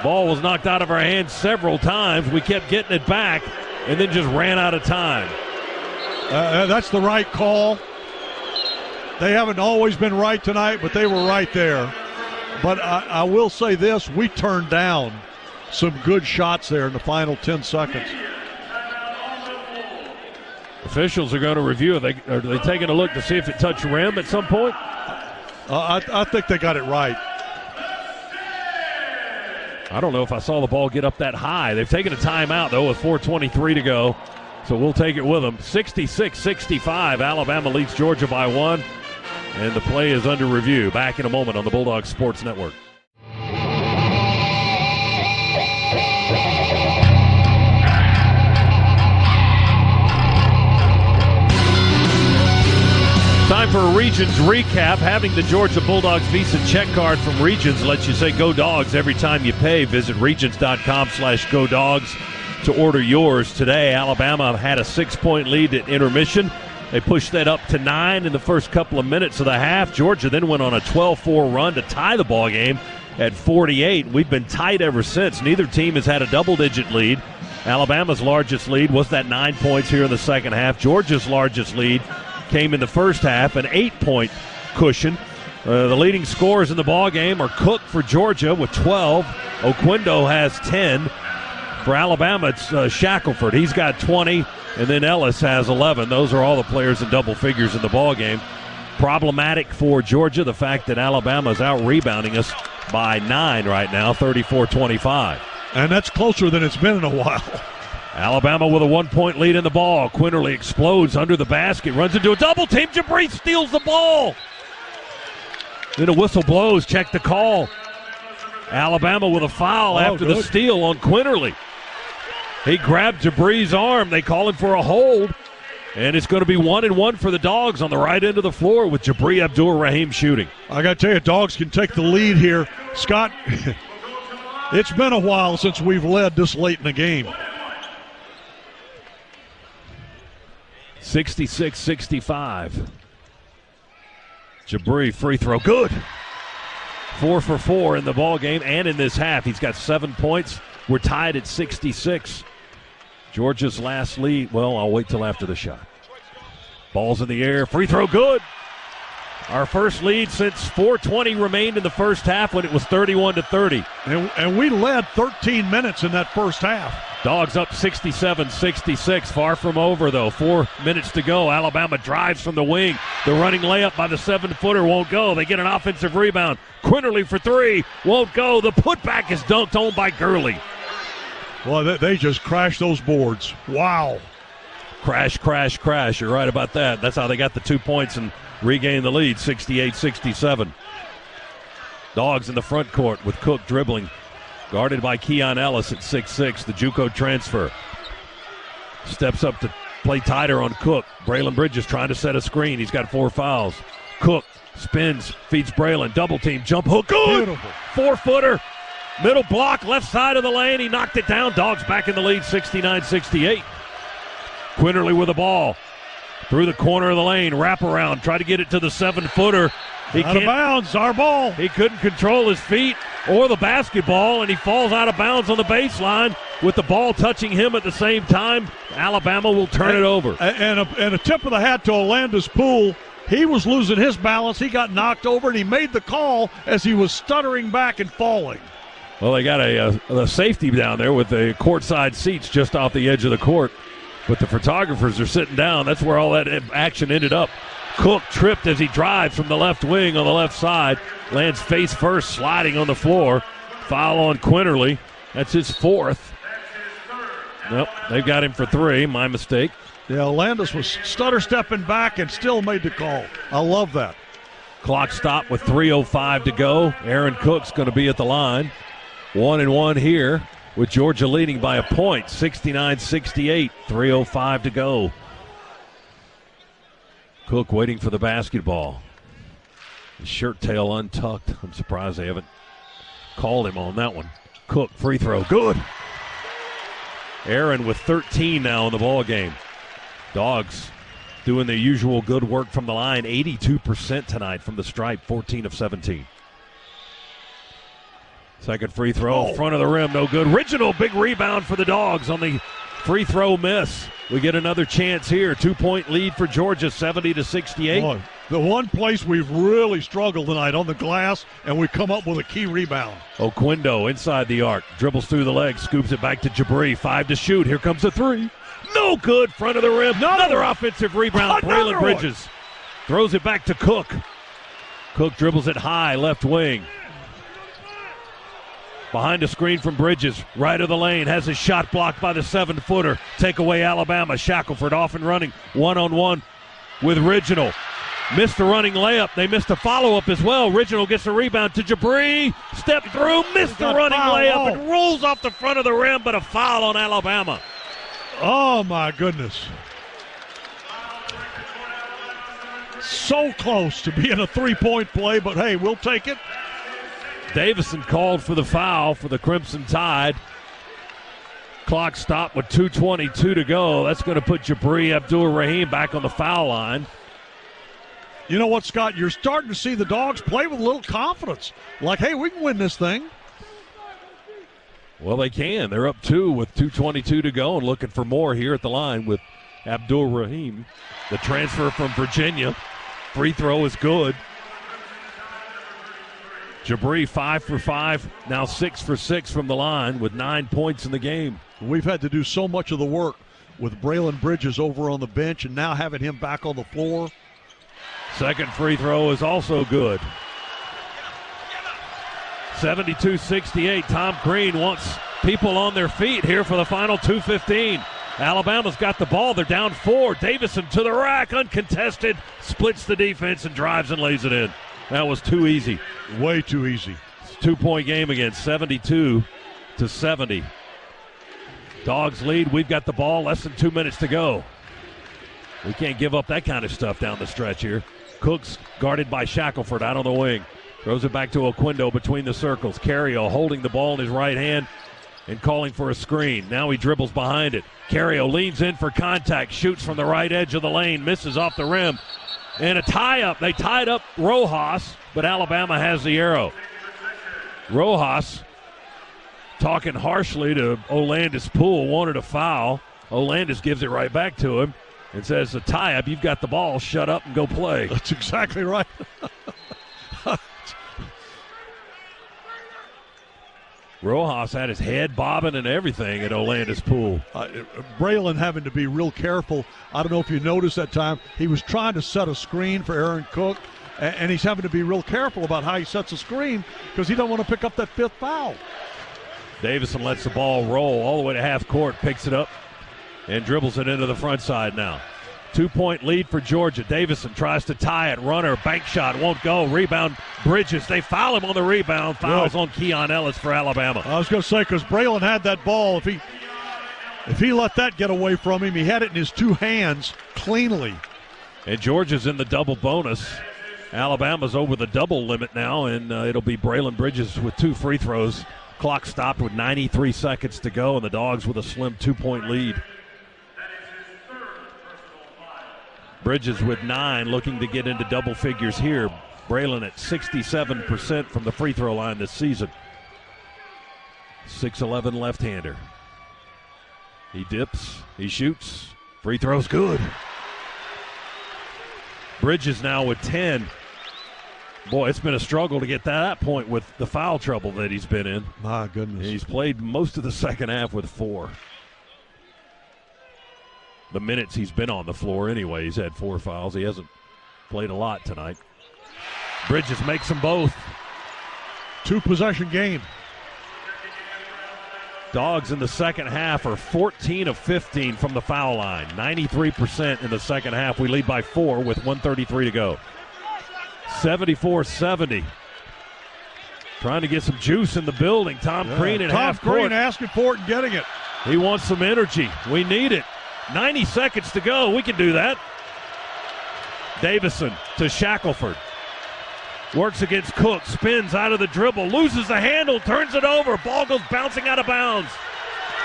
S1: Ball was knocked out of our hands several times. We kept getting it back and then just ran out of time.
S2: That's the right call. They haven't always been right tonight, but they were right there. But I will say this, we turned down some good shots there in the final 10 seconds.
S1: Officials are going to review it. Are they taking a look to see if it touched rim at some point?
S2: I think they got it right.
S1: I don't know if I saw the ball get up that high. They've taken a timeout, though, with 4:23 to go. So we'll take it with them. 66-65. Alabama leads Georgia by 1. And the play is under review. Back in a moment on the Bulldogs Sports Network. Time for a Regions recap. Having the Georgia Bulldogs Visa check card from Regions lets you say Go Dogs every time you pay. Visit regions.com/GoDogs to order yours today. Alabama had a 6-point lead at intermission. They pushed that up to 9 in the first couple of minutes of the half. Georgia then went on a 12-4 run to tie the ball game at 48. We've been tight ever since. Neither team has had a double-digit lead. Alabama's largest lead was that 9 points here in the second half. Georgia's largest lead came in the first half, an 8-point cushion. The leading scorers in the ball game are Cook for Georgia with 12. Oquendo has 10. For Alabama, it's Shackelford. He's got 20, and then Ellis has 11. Those are all the players in double figures in the ball game. Problematic for Georgia, the fact that Alabama is out-rebounding us by 9 right now, 34-25.
S2: And that's closer than it's been in a while.
S1: Alabama with a 1-point lead in the ball. Quinterly explodes under the basket, runs into a double team. Jabri steals the ball. Then a whistle blows. Check the call. Alabama with a foul after the steal on Quinterly. He grabbed Jabri's arm. They call him for a hold. And it's going to be 1-1 for the Dogs on the right end of the floor with Jabri Abdur-Rahim shooting.
S2: I got to tell you, Dogs can take the lead here. Scott, it's been a while since we've led this late in the game.
S1: 66-65. Jabri free throw, good. 4 for 4 in the ball game and in this half. He's got 7 points. We're tied at 66. Georgia's last lead. Well, I'll wait till after the shot. Ball's in the air. Free throw, good. Our first lead since 4:20 remained in the first half when it was 31-30.
S2: And we led 13 minutes in that first half.
S1: Dogs up 67-66. Far from over, though. 4 minutes to go. Alabama drives from the wing. The running layup by the 7-footer won't go. They get an offensive rebound. Quinterly for 3. Won't go. The putback is dunked on by Gurley.
S2: Well, they just crashed those boards. Wow.
S1: Crash, crash, crash. You're right about that. That's how they got the 2 points and regained the lead, 68-67. Dogs in the front court with Cook dribbling. Guarded by Keon Ellis at 6'6", the JUCO transfer. Steps up to play tighter on Cook. Braylon Bridges trying to set a screen. He's got 4 fouls. Cook spins, feeds Braylon. Double team, jump hook. Good!
S2: Beautiful.
S1: 4-footer. Middle block, left side of the lane. He knocked it down. Dogs back in the lead, 69-68. Quinterly with the ball. Through the corner of the lane. Wrap around. Try to get it to the 7-footer.
S2: Out of bounds, our ball.
S1: He couldn't control his feet or the basketball, and he falls out of bounds on the baseline with the ball touching him at the same time. Alabama will turn it over.
S2: And a tip of the hat to Olandis Poole. He was losing his balance. He got knocked over, and he made the call as he was stuttering back and falling.
S1: Well, they got a safety down there with the courtside seats just off the edge of the court. But the photographers are sitting down. That's where all that action ended up. Cook tripped as he drives from the left wing on the left side. Lands face first, sliding on the floor. Foul on Quinterly. That's his 4th. Nope, they've got him for 3. My mistake.
S2: Yeah, Landis was stutter stepping back and still made the call. I love that.
S1: Clock stopped with 3:05 to go. Aaron Cook's going to be at the line. 1-1 here with Georgia leading by a point, 69-68, 3:05 to go. Cook waiting for the basketball. His shirt tail untucked. I'm surprised they haven't called him on that one. Cook, free throw, good. Aaron with 13 now in the ball game. Dogs doing the usual good work from the line, 82% tonight from the stripe, 14 of 17. Second free throw, front of the rim, no good. Original big rebound for the Dogs on the free throw miss. We get another chance here. 2-point lead for Georgia, 70-68.
S2: Boy, the one place we've really struggled tonight on the glass, and we come up with a key rebound.
S1: Oquendo inside the arc, dribbles through the legs, scoops it back to Jabri. 5 to shoot. Here comes the 3. No good. Front of the rim. Another offensive rebound. Braylon Bridges throws it back to Cook. Cook dribbles it high, left wing. Behind a screen from Bridges, right of the lane, has his shot blocked by the 7-footer. Take away Alabama. Shackelford off and running, one-on-one with Original. Missed the running layup. They missed a follow-up as well. Original gets the rebound to Jabri. Step through, missed the running layup. It rolls off the front of the rim, but a foul on Alabama.
S2: Oh, my goodness. So close to being a 3-point play, but hey, we'll take it.
S1: Davison called for the foul for the Crimson Tide. Clock stopped with 2:22 to go. That's going to put Jabri Abdur-Rahim back on the foul line.
S2: You know what, Scott? You're starting to see the Dogs play with a little confidence. Like, hey, we can win this thing.
S1: Well, they can. They're up 2 with 2:22 to go and looking for more here at the line with Abdur-Rahim. The transfer from Virginia. Free throw is good. Jabri 5 for 5, now 6 for 6 from the line with 9 points in the game.
S2: We've had to do so much of the work with Braylon Bridges over on the bench and now having him back on the floor.
S1: Second free throw is also good. 72-68. Tom Crean wants people on their feet here for the final 2:15. Alabama's got the ball. They're down 4. Davison to the rack, uncontested, splits the defense and drives and lays it in. That was too easy.
S2: Way too easy.
S1: It's a 2-point game again, 72-70. Dogs lead. We've got the ball. Less than 2 minutes to go. We can't give up that kind of stuff down the stretch here. Cooks guarded by Shackelford out on the wing. Throws it back to Oquendo between the circles. Carrio holding the ball in his right hand and calling for a screen. Now he dribbles behind it. Carrio leans in for contact, shoots from the right edge of the lane, misses off the rim. And a tie-up. They tied up Rojas, but Alabama has the arrow. Rojas talking harshly to Olandis Poole, wanted a foul. Olandis gives it right back to him and says, a tie-up, you've got the ball, shut up and go play.
S2: That's exactly right.
S1: Rojas had his head bobbing and everything at Olandis Poole.
S2: Braylon having to be real careful. I don't know if you noticed that time. He was trying to set a screen for Aaron Cook, and he's having to be real careful about how he sets a screen because he don't want to pick up that 5th foul.
S1: Davison lets the ball roll all the way to half court, picks it up, and dribbles it into the front side now. 2-point lead for Georgia. Davison tries to tie it. Runner, bank shot, won't go. Rebound, Bridges. They foul him on the rebound. Fouls on Keon Ellis for Alabama.
S2: I was going to say, because Braylon had that ball. If he let that get away from him, he had it in his 2 hands cleanly.
S1: And Georgia's in the double bonus. Alabama's over the double limit now, and it'll be Braylon Bridges with 2 free throws. Clock stopped with 93 seconds to go, and the Dogs with a slim 2-point lead. Bridges with 9, looking to get into double figures here. Braylon at 67% from the free throw line this season. 6'11" left-hander. He dips, he shoots, free throw's good. Bridges now with 10. Boy, it's been a struggle to get to that point with the foul trouble that he's been in.
S2: My goodness.
S1: He's played most of the second half with 4. The minutes he's been on the floor anyway, he's had 4 fouls. He hasn't played a lot tonight. Bridges makes them both.
S2: 2-possession game.
S1: Dogs in the second half are 14 of 15 from the foul line. 93% in the second half. We lead by 4 with 1:33 to go. 74-70. Trying to get some juice in the building. Tom Crean at half court.
S2: Tom Crean asking for it and getting it.
S1: He wants some energy. We need it. 90 seconds to go. We can do that. Davison to Shackelford. Works against Cook. Spins out of the dribble. Loses the handle. Turns it over. Ball goes bouncing out of bounds.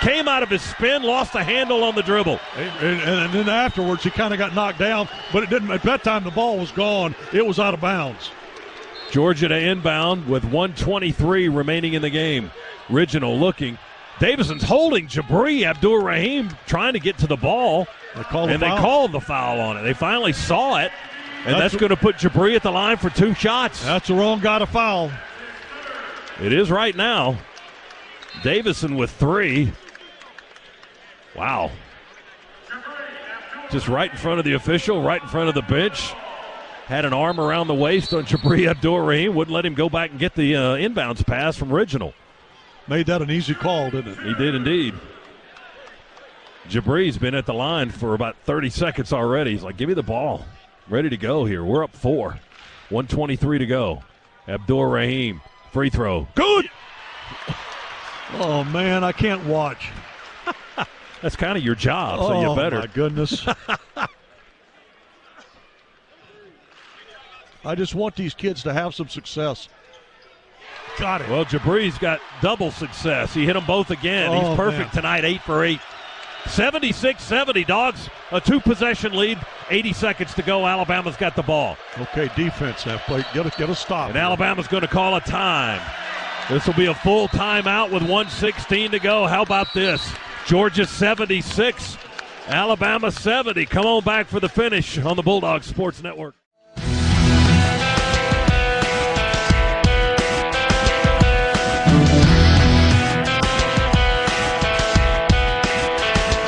S1: Came out of his spin. Lost the handle on the dribble.
S2: And then afterwards he kind of got knocked down. But it didn't. At that time the ball was gone. It was out of bounds.
S1: Georgia to inbound with 1:23 remaining in the game. Original looking. Davison's holding Jabri Abdur-Rahim trying to get to the ball,
S2: they
S1: called the foul on it. They finally saw it, and that's going to put Jabri at the line for 2 shots.
S2: That's the wrong guy to foul.
S1: It is right now. Davison with 3. Wow. Just right in front of the official, right in front of the bench. Had an arm around the waist on Jabri Abdur-Rahim. Wouldn't let him go back and get the inbounds pass from Original.
S2: Made that an easy call, didn't it?
S1: He did indeed. Jabri's been at the line for about 30 seconds already. He's like, give me the ball. Ready to go here. We're up 4. 1:23 to go. Abdur-Rahim, free throw. Good!
S2: Oh, man, I can't watch.
S1: That's kind of your job, so you better.
S2: Oh, my goodness. I just want these kids to have some success. Got it.
S1: Well, Jabri's got double success. He hit them both again. He's perfect tonight, 8 for 8. 76-70, Dogs, a 2-possession lead. 80 seconds to go. Alabama's got the ball.
S2: Okay, defense now. Get a stop.
S1: And Alabama's going to call a time. This will be a full timeout with 1:16 to go. How about this? Georgia 76, Alabama 70. Come on back for the finish on the Bulldogs Sports Network.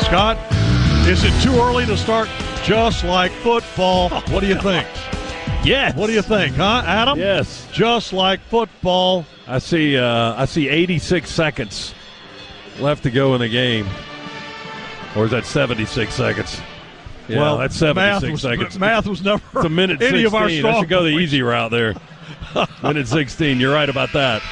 S2: Scott, is it too early to start just like football? What do you think?
S1: Yes.
S2: What do you think, huh, Adam?
S1: Yes.
S2: Just like football.
S1: I see 86 seconds left to go in the game. Or is that 76 seconds? Yeah, well, that's 76 seconds.
S2: Math was never
S1: it's a minute 16.
S2: Of our strong
S1: I should go the
S2: points.
S1: easy route there. Minute 16. You're right about that.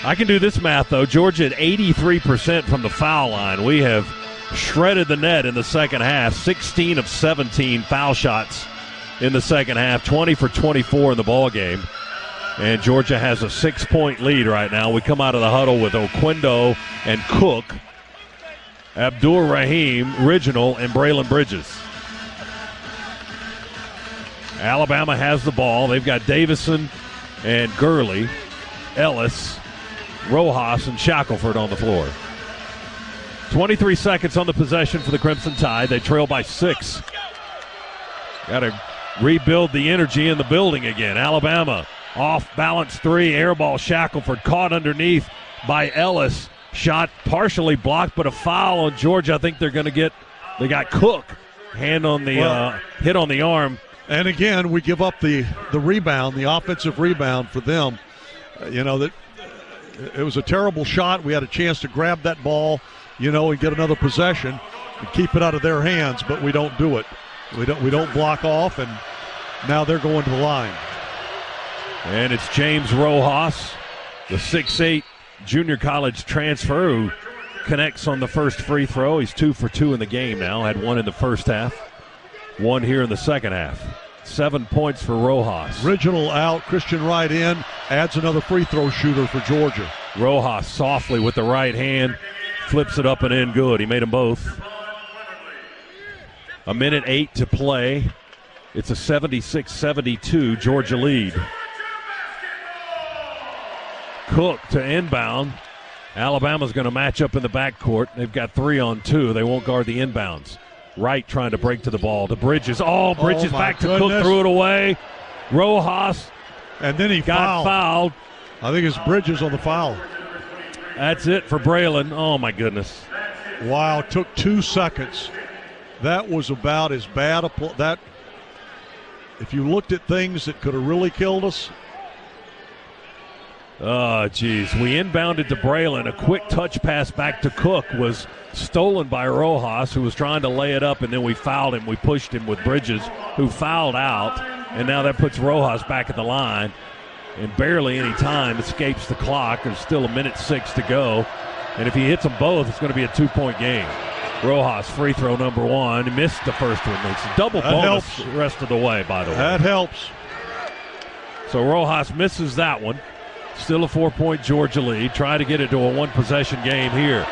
S1: I can do this math, though. Georgia at 83% from the foul line. We have shredded the net in the second half. 16 of 17 foul shots in the second half. 20 for 24 in the ball game. And Georgia has a 6-point lead right now. We come out of the huddle with Oquendo and Cook, Abdur-Rahim, Reginald, and Braylon Bridges. Alabama has the ball. They've got Davison and Gurley, Ellis, Rojas, and Shackelford on the floor. 23 seconds on the possession for the Crimson Tide. They trail by 6. Got to rebuild the energy in the building again. Alabama off balance 3, air ball. Shackelford caught underneath by Ellis. Shot partially blocked, but a foul on Georgia. I think they're going to get. They got Cook hand on the hit on the arm.
S2: And again, we give up the rebound, the offensive rebound for them. That it was a terrible shot. We had a chance to grab that ball, and get another possession and keep it out of their hands, but we don't do it. We don't block off, and now they're going to the line.
S1: And it's James Rojas, the 6'8" junior college transfer who connects on the first free throw. He's 2 for 2 in the game now. Had 1 in the first half, 1 here in the second half. 7 points for Rojas.
S2: Original out, Christian Wright in, adds another free throw shooter for Georgia.
S1: Rojas softly with the right hand, flips it up and in good. He made them both. A minute 8 to play. It's a 76-72 Georgia lead. Cook to inbound. Alabama's going to match up in the backcourt. They've got 3-on-2. They won't guard the inbounds. Wright trying to break to the ball. To Bridges. Bridges back to Cook. Threw it away. Rojas.
S2: And then he
S1: got fouled.
S2: I think it's Bridges on the foul.
S1: That's it for Braylon. Oh, my goodness.
S2: Wow, it took 2 seconds. That was about as bad that. If you looked at things that could have really killed us.
S1: Oh, geez. We inbounded to Braylon. A quick touch pass back to Cook was stolen by Rojas, who was trying to lay it up, and then we fouled him. We pushed him with Bridges, who fouled out, and now that puts Rojas back at the line. And barely any time escapes the clock. There's still a minute 6 to go. And if he hits them both, it's going to be a 2-point game. Rojas, free throw number 1. He missed the first one. It's a double bonus the rest of the way, by the way.
S2: That helps.
S1: So Rojas misses that one. Still a 4-point Georgia lead. Try to get it to a 1-possession game here.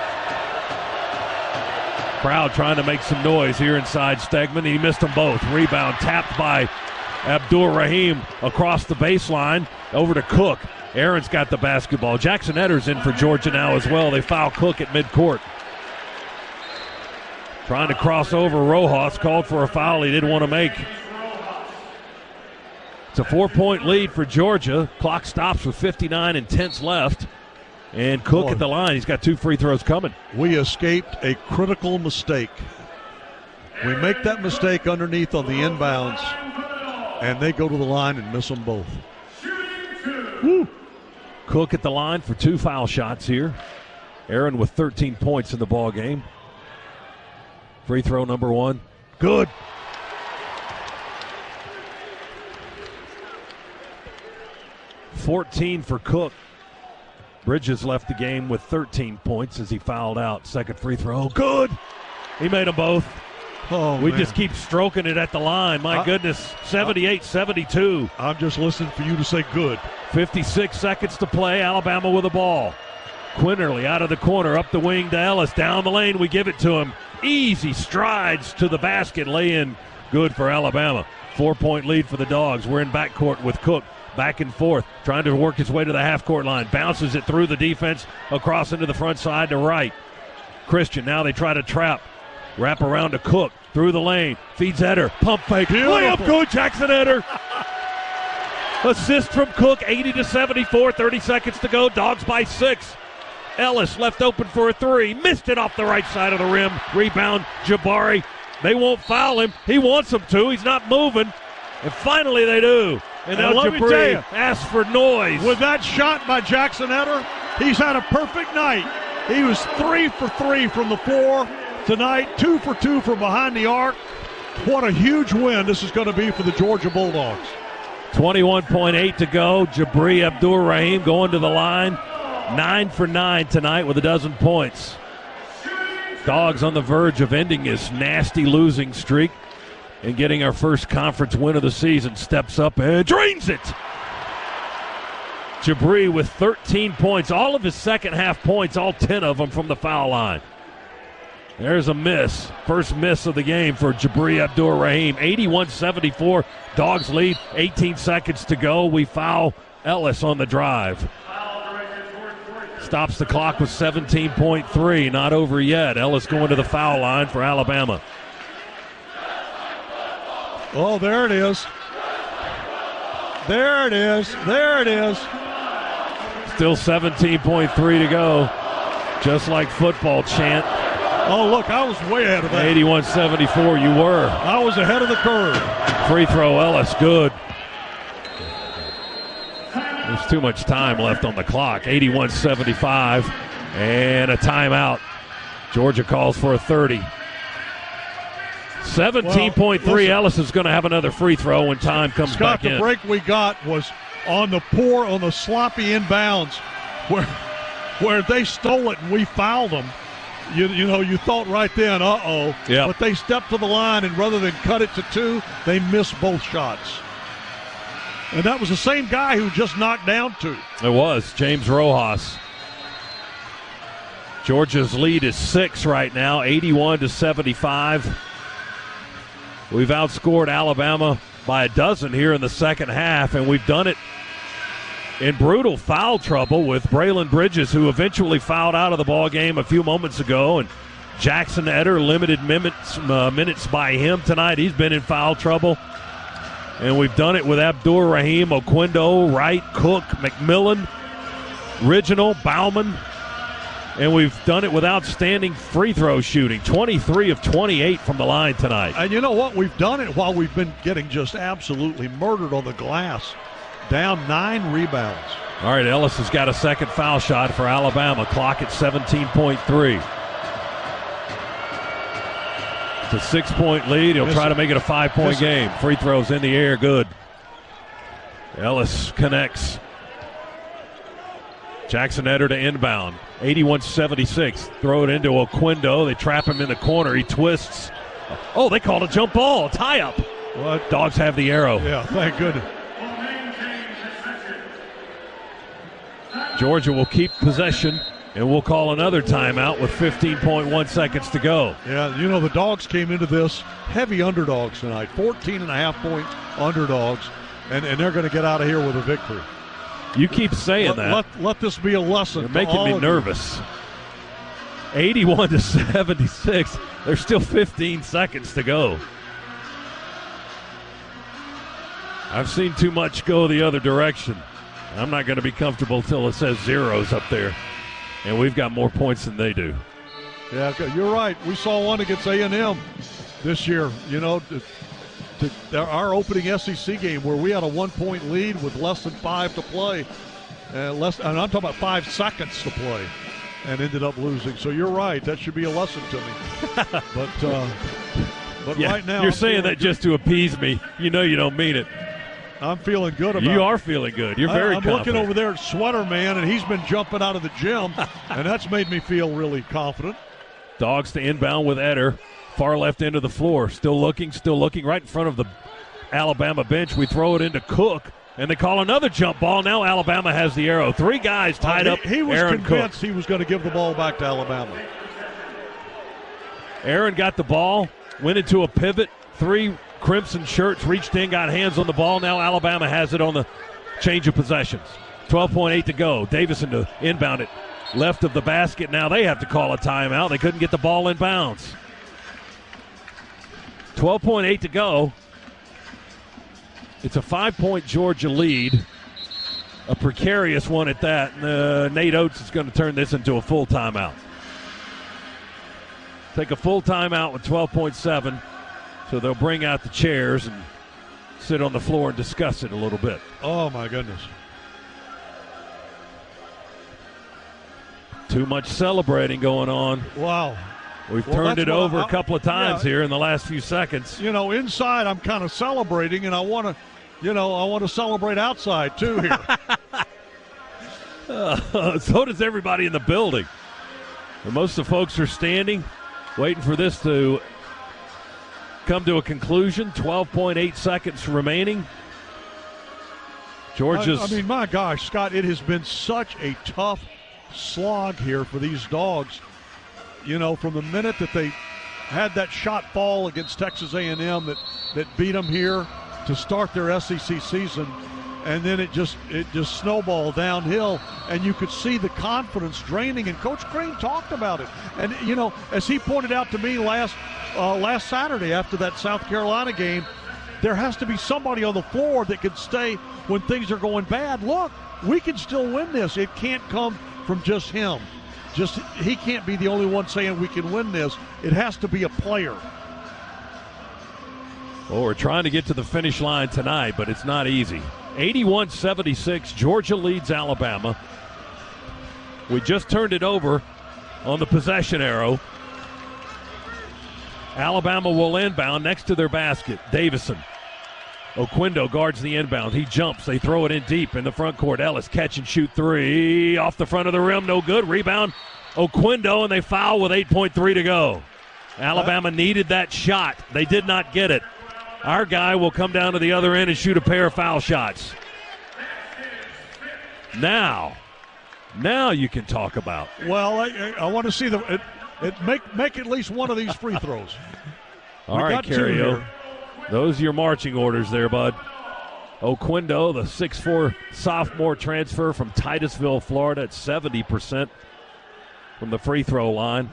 S1: Crowd trying to make some noise here inside Stegman. He missed them both. Rebound tapped by Abdur-Rahim across the baseline. Over to Cook. Aaron's got the basketball. Jackson Etter's in for Georgia now as well. They foul Cook at midcourt. Trying to cross over. Rojas called for a foul he didn't want to make. It's a 4-point lead for Georgia. Clock stops with 59 left. And Cook at the line. He's got 2 free throws coming.
S2: We escaped a critical mistake. We make that mistake underneath on the inbounds, and they go to the line and miss them both.
S1: Woo. Cook at the line for 2 foul shots here. Aaron with 13 points in the ball game. Free throw number 1. Good. $14 for Cook. Bridges left the game with 13 points as he fouled out. Second free throw. Good. He made them both. We just keep stroking it at the line. My goodness. 78-72.
S2: I'm just listening for you to say good.
S1: 56 seconds to play. Alabama with the ball. Quinterly out of the corner, up the wing to Ellis. Down the lane, we give it to him. Easy strides to the basket. Lay in good for Alabama. 4-point lead for the Dogs. We're in backcourt with Cook. Back and forth, trying to work his way to the half-court line. Bounces it through the defense, across into the front side to Wright. Christian, now they try to trap. Wrap around to Cook, through the lane. Feeds Etter, pump fake. Layup good, Jackson Etter. Assist from Cook, 80-74, 30 seconds to go. Dogs by 6. Ellis left open for a 3. Missed it off the right side of the rim. Rebound, Jabari. They won't foul him. He wants them to. He's not moving. And finally they do. And now
S2: let me tell
S1: Jabri
S2: you,
S1: asks for noise.
S2: with that shot by Jackson Etter, he's had a perfect night. He was 3 for 3 from the floor tonight, 2 for 2 from behind the arc. What a huge win this is going to be for the Georgia Bulldogs.
S1: 21.8 to go. Jabri Abdur-Rahim going to the line. 9 for 9 tonight with a dozen points. Dogs on the verge of ending his nasty losing streak and getting our first conference win of the season. Steps up and drains it. Jabri with 13 points. All of his second half points, all 10 of them from the foul line. There's a miss. First miss of the game for Jabri Abdur-Rahim. 81-74. Dogs lead. 18 seconds to go. We foul Ellis on the drive. Stops the clock with 17.3. Not over yet. Ellis going to the foul line for Alabama.
S2: Oh, there it is. There it is. There it is.
S1: Still 17.3 to go. Just like football chant.
S2: Oh, look, I was way ahead of that.
S1: 81-74, you were.
S2: I was ahead of the curve.
S1: Free throw, Ellis, good. There's too much time left on the clock. 81-75, and a timeout. Georgia calls for a 30. 17.3, Ellis is going to have another free throw when time comes back in.
S2: The break we got was on the sloppy inbounds where they stole it and we fouled them. You thought right then, uh-oh.
S1: Yep.
S2: But they stepped to the line, and rather than cut it to 2, they missed both shots. And that was the same guy who just knocked down 2.
S1: It was, James Rojas. Georgia's lead is 6 right now, 81-75. We've outscored Alabama by a dozen here in the second half, and we've done it in brutal foul trouble with Braylon Bridges, who eventually fouled out of the ball game a few moments ago, and Jackson Etter, limited minutes by him tonight. He's been in foul trouble. And we've done it with Abdur-Rahim, Oquendo, Wright, Cook, McMillan, Reginald, Bauman. And we've done it with outstanding free throw shooting. 23 of 28 from the line tonight.
S2: And you know what? We've done it while we've been getting just absolutely murdered on the glass. Down 9 rebounds.
S1: All right, Ellis has got a second foul shot for Alabama. Clock at 17.3. It's a 6-point lead. He'll try to make it a 5-point game. Free throws in the air, good. Ellis connects. Jackson Etter to inbound. 81-76. Throw it into Oquendo. They trap him in the corner. He twists. Oh, they called a jump ball. Tie up.
S2: What?
S1: Dogs have the arrow.
S2: Yeah, thank goodness.
S1: Georgia will keep possession, and we'll call another timeout with 15.1 seconds to go.
S2: Yeah, the Dogs came into this heavy underdogs tonight, 14.5-point underdogs, and they're going to get out of here with a victory.
S1: You keep saying that.
S2: Let this be a lesson.
S1: You're making me nervous. 81-76. There's still 15 seconds to go. I've seen too much go the other direction. I'm not going to be comfortable till it says zeros up there. And we've got more points than they do.
S2: Yeah, you're right. We saw one against A&M this year, our opening SEC game where we had a 1-point lead with less than 5 to play. And I'm talking about 5 seconds to play and ended up losing. So you're right. That should be a lesson to me. But
S1: yeah,
S2: right now.
S1: You're saying that just to appease me. You know you don't mean it.
S2: I'm feeling good about it.
S1: You are feeling good. You're very confident.
S2: I'm looking over there at Sweater Man, and he's been jumping out of the gym, and that's made me feel really confident.
S1: Dogs to inbound with Etter. Far left end of the floor. Still looking right in front of the Alabama bench. We throw it into Cook, and they call another jump ball. Now Alabama has the arrow. 3 guys tied up.
S2: He was
S1: Aaron
S2: convinced
S1: Cook.
S2: he was going to give the ball back to Alabama.
S1: Aaron got the ball, went into a pivot. 3 crimson shirts reached in, got hands on the ball. Now Alabama has it on the change of possessions. 12.8 to go. Davison to inbound it. Left of the basket. Now they have to call a timeout. They couldn't get the ball in bounds. 12.8 to go. It's a 5-point Georgia lead. A precarious one at that. Nate Oates is going to turn this into a full timeout. Take a full timeout with 12.7. So they'll bring out the chairs and sit on the floor and discuss it a little bit.
S2: Oh, my goodness.
S1: Too much celebrating going on.
S2: Wow.
S1: We've turned it over a couple of times here in the last few seconds.
S2: You know, inside I'm kind of celebrating, and I want to celebrate outside too here.
S1: So does everybody in the building. And most of the folks are standing, waiting for this to come to a conclusion. 12.8 seconds remaining. Georgia's.
S2: I mean, my gosh, Scott, it has been such a tough slog here for these Dogs. You know, from the minute that they had that shot fall against Texas A&M that beat them here to start their SEC season, and then it just snowballed downhill, and you could see the confidence draining. And Coach Crean talked about it. And you know, as he pointed out to me last Saturday after that South Carolina game, there has to be somebody on the floor that can stay when things are going bad. Look, we can still win this. It can't come from just him. He can't be the only one saying we can win this. It has to be a player.
S1: Well, we're trying to get to the finish line tonight, but it's not easy. 81-76, Georgia leads Alabama. We just turned it over on the possession arrow. Alabama will inbound next to their basket. Davison. Oquendo guards the inbound. He jumps. They throw it in deep in the front court. Ellis catch and shoot three. Off the front of the rim. No good. Rebound. Oquendo, and they foul with 8.3 to go. Alabama needed that shot. They did not get it. Our guy will come down to the other end and shoot a pair of foul shots. Now you can talk about.
S2: Well, I want to see make at least one of these free throws.
S1: All right, Cario. Those are your marching orders there, bud. Oquendo, the 6'4 sophomore transfer from Titusville, Florida, at 70% from the free throw line.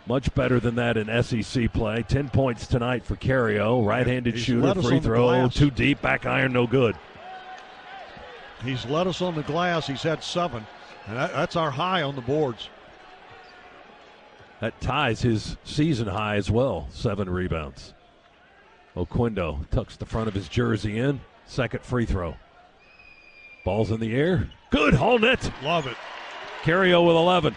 S1: Much better than that in SEC play. 10 points tonight for Cario. Right-handed shooter, free throw, too deep, back iron, no good.
S2: He's led us on the glass. He's had 7, and that's our high on the boards.
S1: That ties his season high as well, 7 rebounds. Oquendo tucks the front of his jersey in. Second free throw. Ball's in the air. Good, all net.
S2: Love it.
S1: Cario with 11.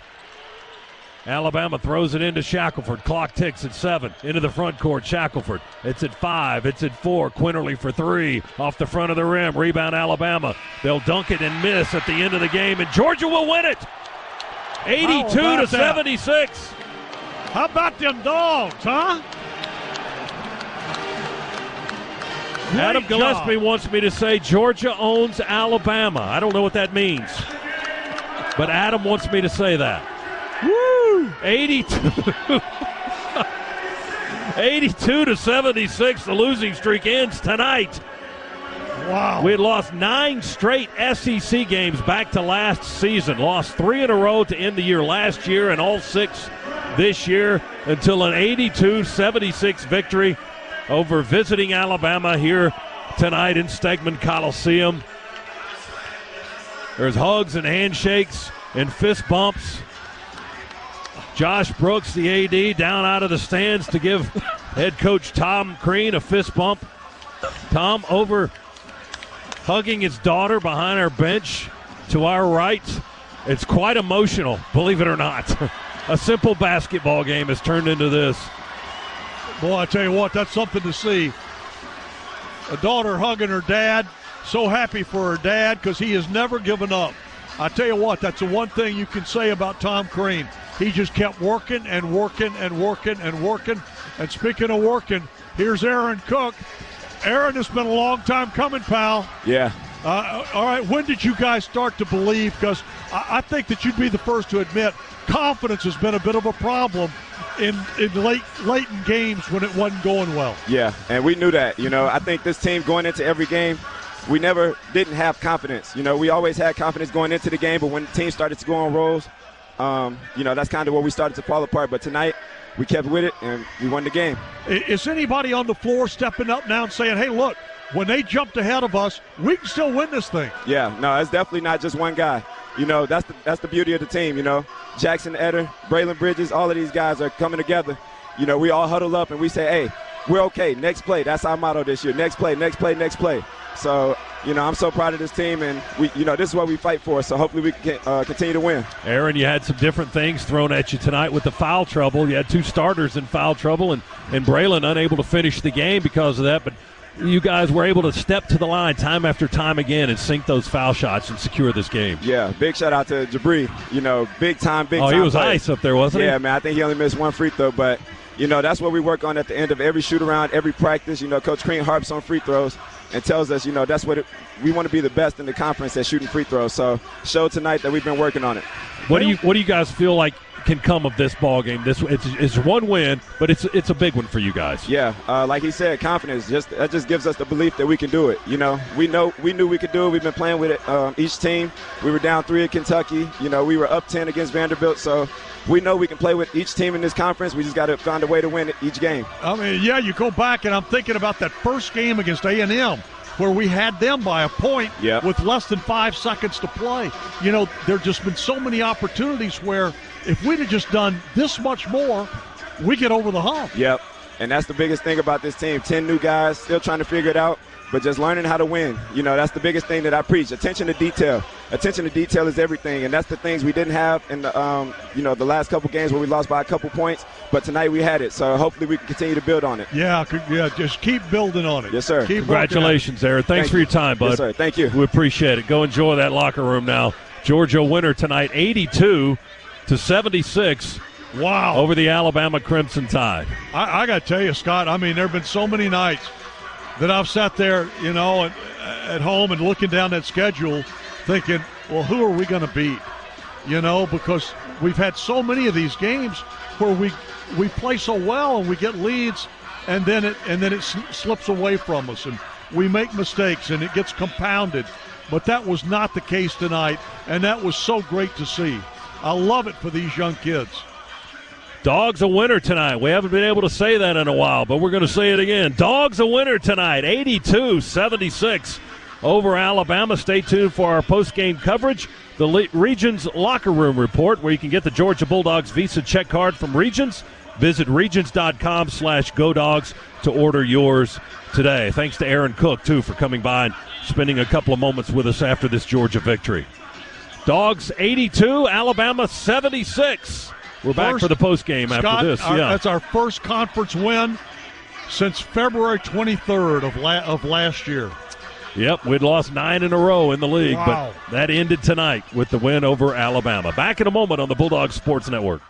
S1: Alabama throws it into Shackelford. Clock ticks at 7. Into the front court, Shackelford. It's at 5. It's at 4. Quinterly for 3. Off the front of the rim. Rebound Alabama. They'll dunk it and miss at the end of the game, and Georgia will win it. 82-76.
S2: How about them Dogs, huh?
S1: Adam Gillespie wants me to say Georgia owns Alabama. I don't know what that means, but Adam wants me to say that. Woo! 82-76. The losing streak ends tonight.
S2: Wow.
S1: We had lost 9 straight SEC games back to last season. Lost 3 in a row to end the year last year and all 6 this year until an 82-76 victory over visiting Alabama here tonight in Stegman Coliseum. There's hugs and handshakes and fist bumps. Josh Brooks, the AD, down out of the stands to give head coach Tom Crean a fist bump. Tom over hugging his daughter behind our bench to our right. It's quite emotional, believe it or not. A simple basketball game has turned into this.
S2: Boy, I tell you what, that's something to see. A daughter hugging her dad, so happy for her dad because he has never given up. I tell you what, that's the one thing you can say about Tom Crean. He just kept working and working and working and working. And speaking of working, here's Aaron Cook. Aaron, it's been a long time coming, pal.
S3: Yeah.
S2: All right, when did you guys start to believe? Because I think that you'd be the first to admit confidence has been a bit of a problem in late in games when it wasn't going well.
S3: Yeah, and we knew that. You know, I think this team going into every game, we never didn't have confidence. You know, we always had confidence going into the game, but when the team started to go on rolls, you know, that's kind of where we started to fall apart. But tonight, we kept with it, and we won the game.
S2: Is anybody on the floor stepping up now and saying, hey, look, when they jumped ahead of us, we can still win this thing?
S3: Yeah, no, it's definitely not just one guy. You know, that's the beauty of the team, you know. Jackson Etter, Braylon Bridges, all of these guys are coming together. You know, we all huddle up and we say, hey, we're okay. Next play. That's our motto this year. Next play, next play, next play. So, I'm so proud of this team, and this is what we fight for. So hopefully we can continue to win.
S1: Aaron, you had some different things thrown at you tonight with the foul trouble. You had 2 starters in foul trouble, and Braylon unable to finish the game because of that. But you guys were able to step to the line time after time again and sink those foul shots and secure this game.
S3: Yeah, big shout out to Jabri. Big time.
S1: Oh, he was player. Ice up there, wasn't he?
S3: Yeah, man. I think he only missed 1 free throw, but that's what we work on at the end of every shoot around, every practice. Coach Crean harps on free throws and tells us, that's what we want to be the best in the conference at shooting free throws. So show tonight that we've been working on it.
S1: What do you guys feel like can come of this ball game? It's one win, but it's a big one for you guys.
S3: Yeah, like he said, confidence. That just gives us the belief that we can do it. We knew we could do it. We've been playing with it. Each team, we were down 3 at Kentucky. We were up 10 against Vanderbilt. So we know we can play with each team in this conference. We just got to find a way to win each game.
S2: I mean, yeah, you go back, and I'm thinking about that first game against A&M where we had them by a point with less than 5 seconds to play. There just been so many opportunities where if we'd have just done this much more, we get over the hump.
S3: Yep, and that's the biggest thing about this team. 10 new guys still trying to figure it out, but just learning how to win. That's the biggest thing that I preach. Attention to detail. Attention to detail is everything, and that's the things we didn't have in the the last couple games where we lost by a couple points. But tonight we had it, so hopefully we can continue to build on it.
S2: Yeah, just keep building on it.
S3: Yes, sir.
S1: Congratulations, Aaron. Thanks for your time, bud.
S3: Yes, sir. Thank you.
S1: We appreciate it. Go enjoy that locker room now. Georgia winner tonight, 82-76.
S2: Wow.
S1: Over the Alabama Crimson Tide.
S2: I got to tell you, Scott, I mean, there have been so many nights that I've sat there, at home and looking down that schedule thinking, well, who are we going to beat? Because we've had so many of these games where we play so well and we get leads and then it slips away from us and we make mistakes and it gets compounded. But that was not the case tonight, and that was so great to see. I love it for these young kids.
S1: Dogs a winner tonight. We haven't been able to say that in a while, but we're going to say it again. Dogs a winner tonight, 82-76 over Alabama. Stay tuned for our post-game coverage, the Regions Locker Room Report, where you can get the Georgia Bulldogs Visa check card from Regions. Visit regions.com/GoDogs to order yours today. Thanks to Aaron Cook, too, for coming by and spending a couple of moments with us after this Georgia victory. Dogs 82, Alabama 76. We're back for the postgame after this.
S2: That's our first conference win since February 23rd of last year.
S1: Yep, we'd lost 9 in a row in the league,
S2: wow.
S1: But that ended tonight with the win over Alabama. Back in a moment on the Bulldogs Sports Network.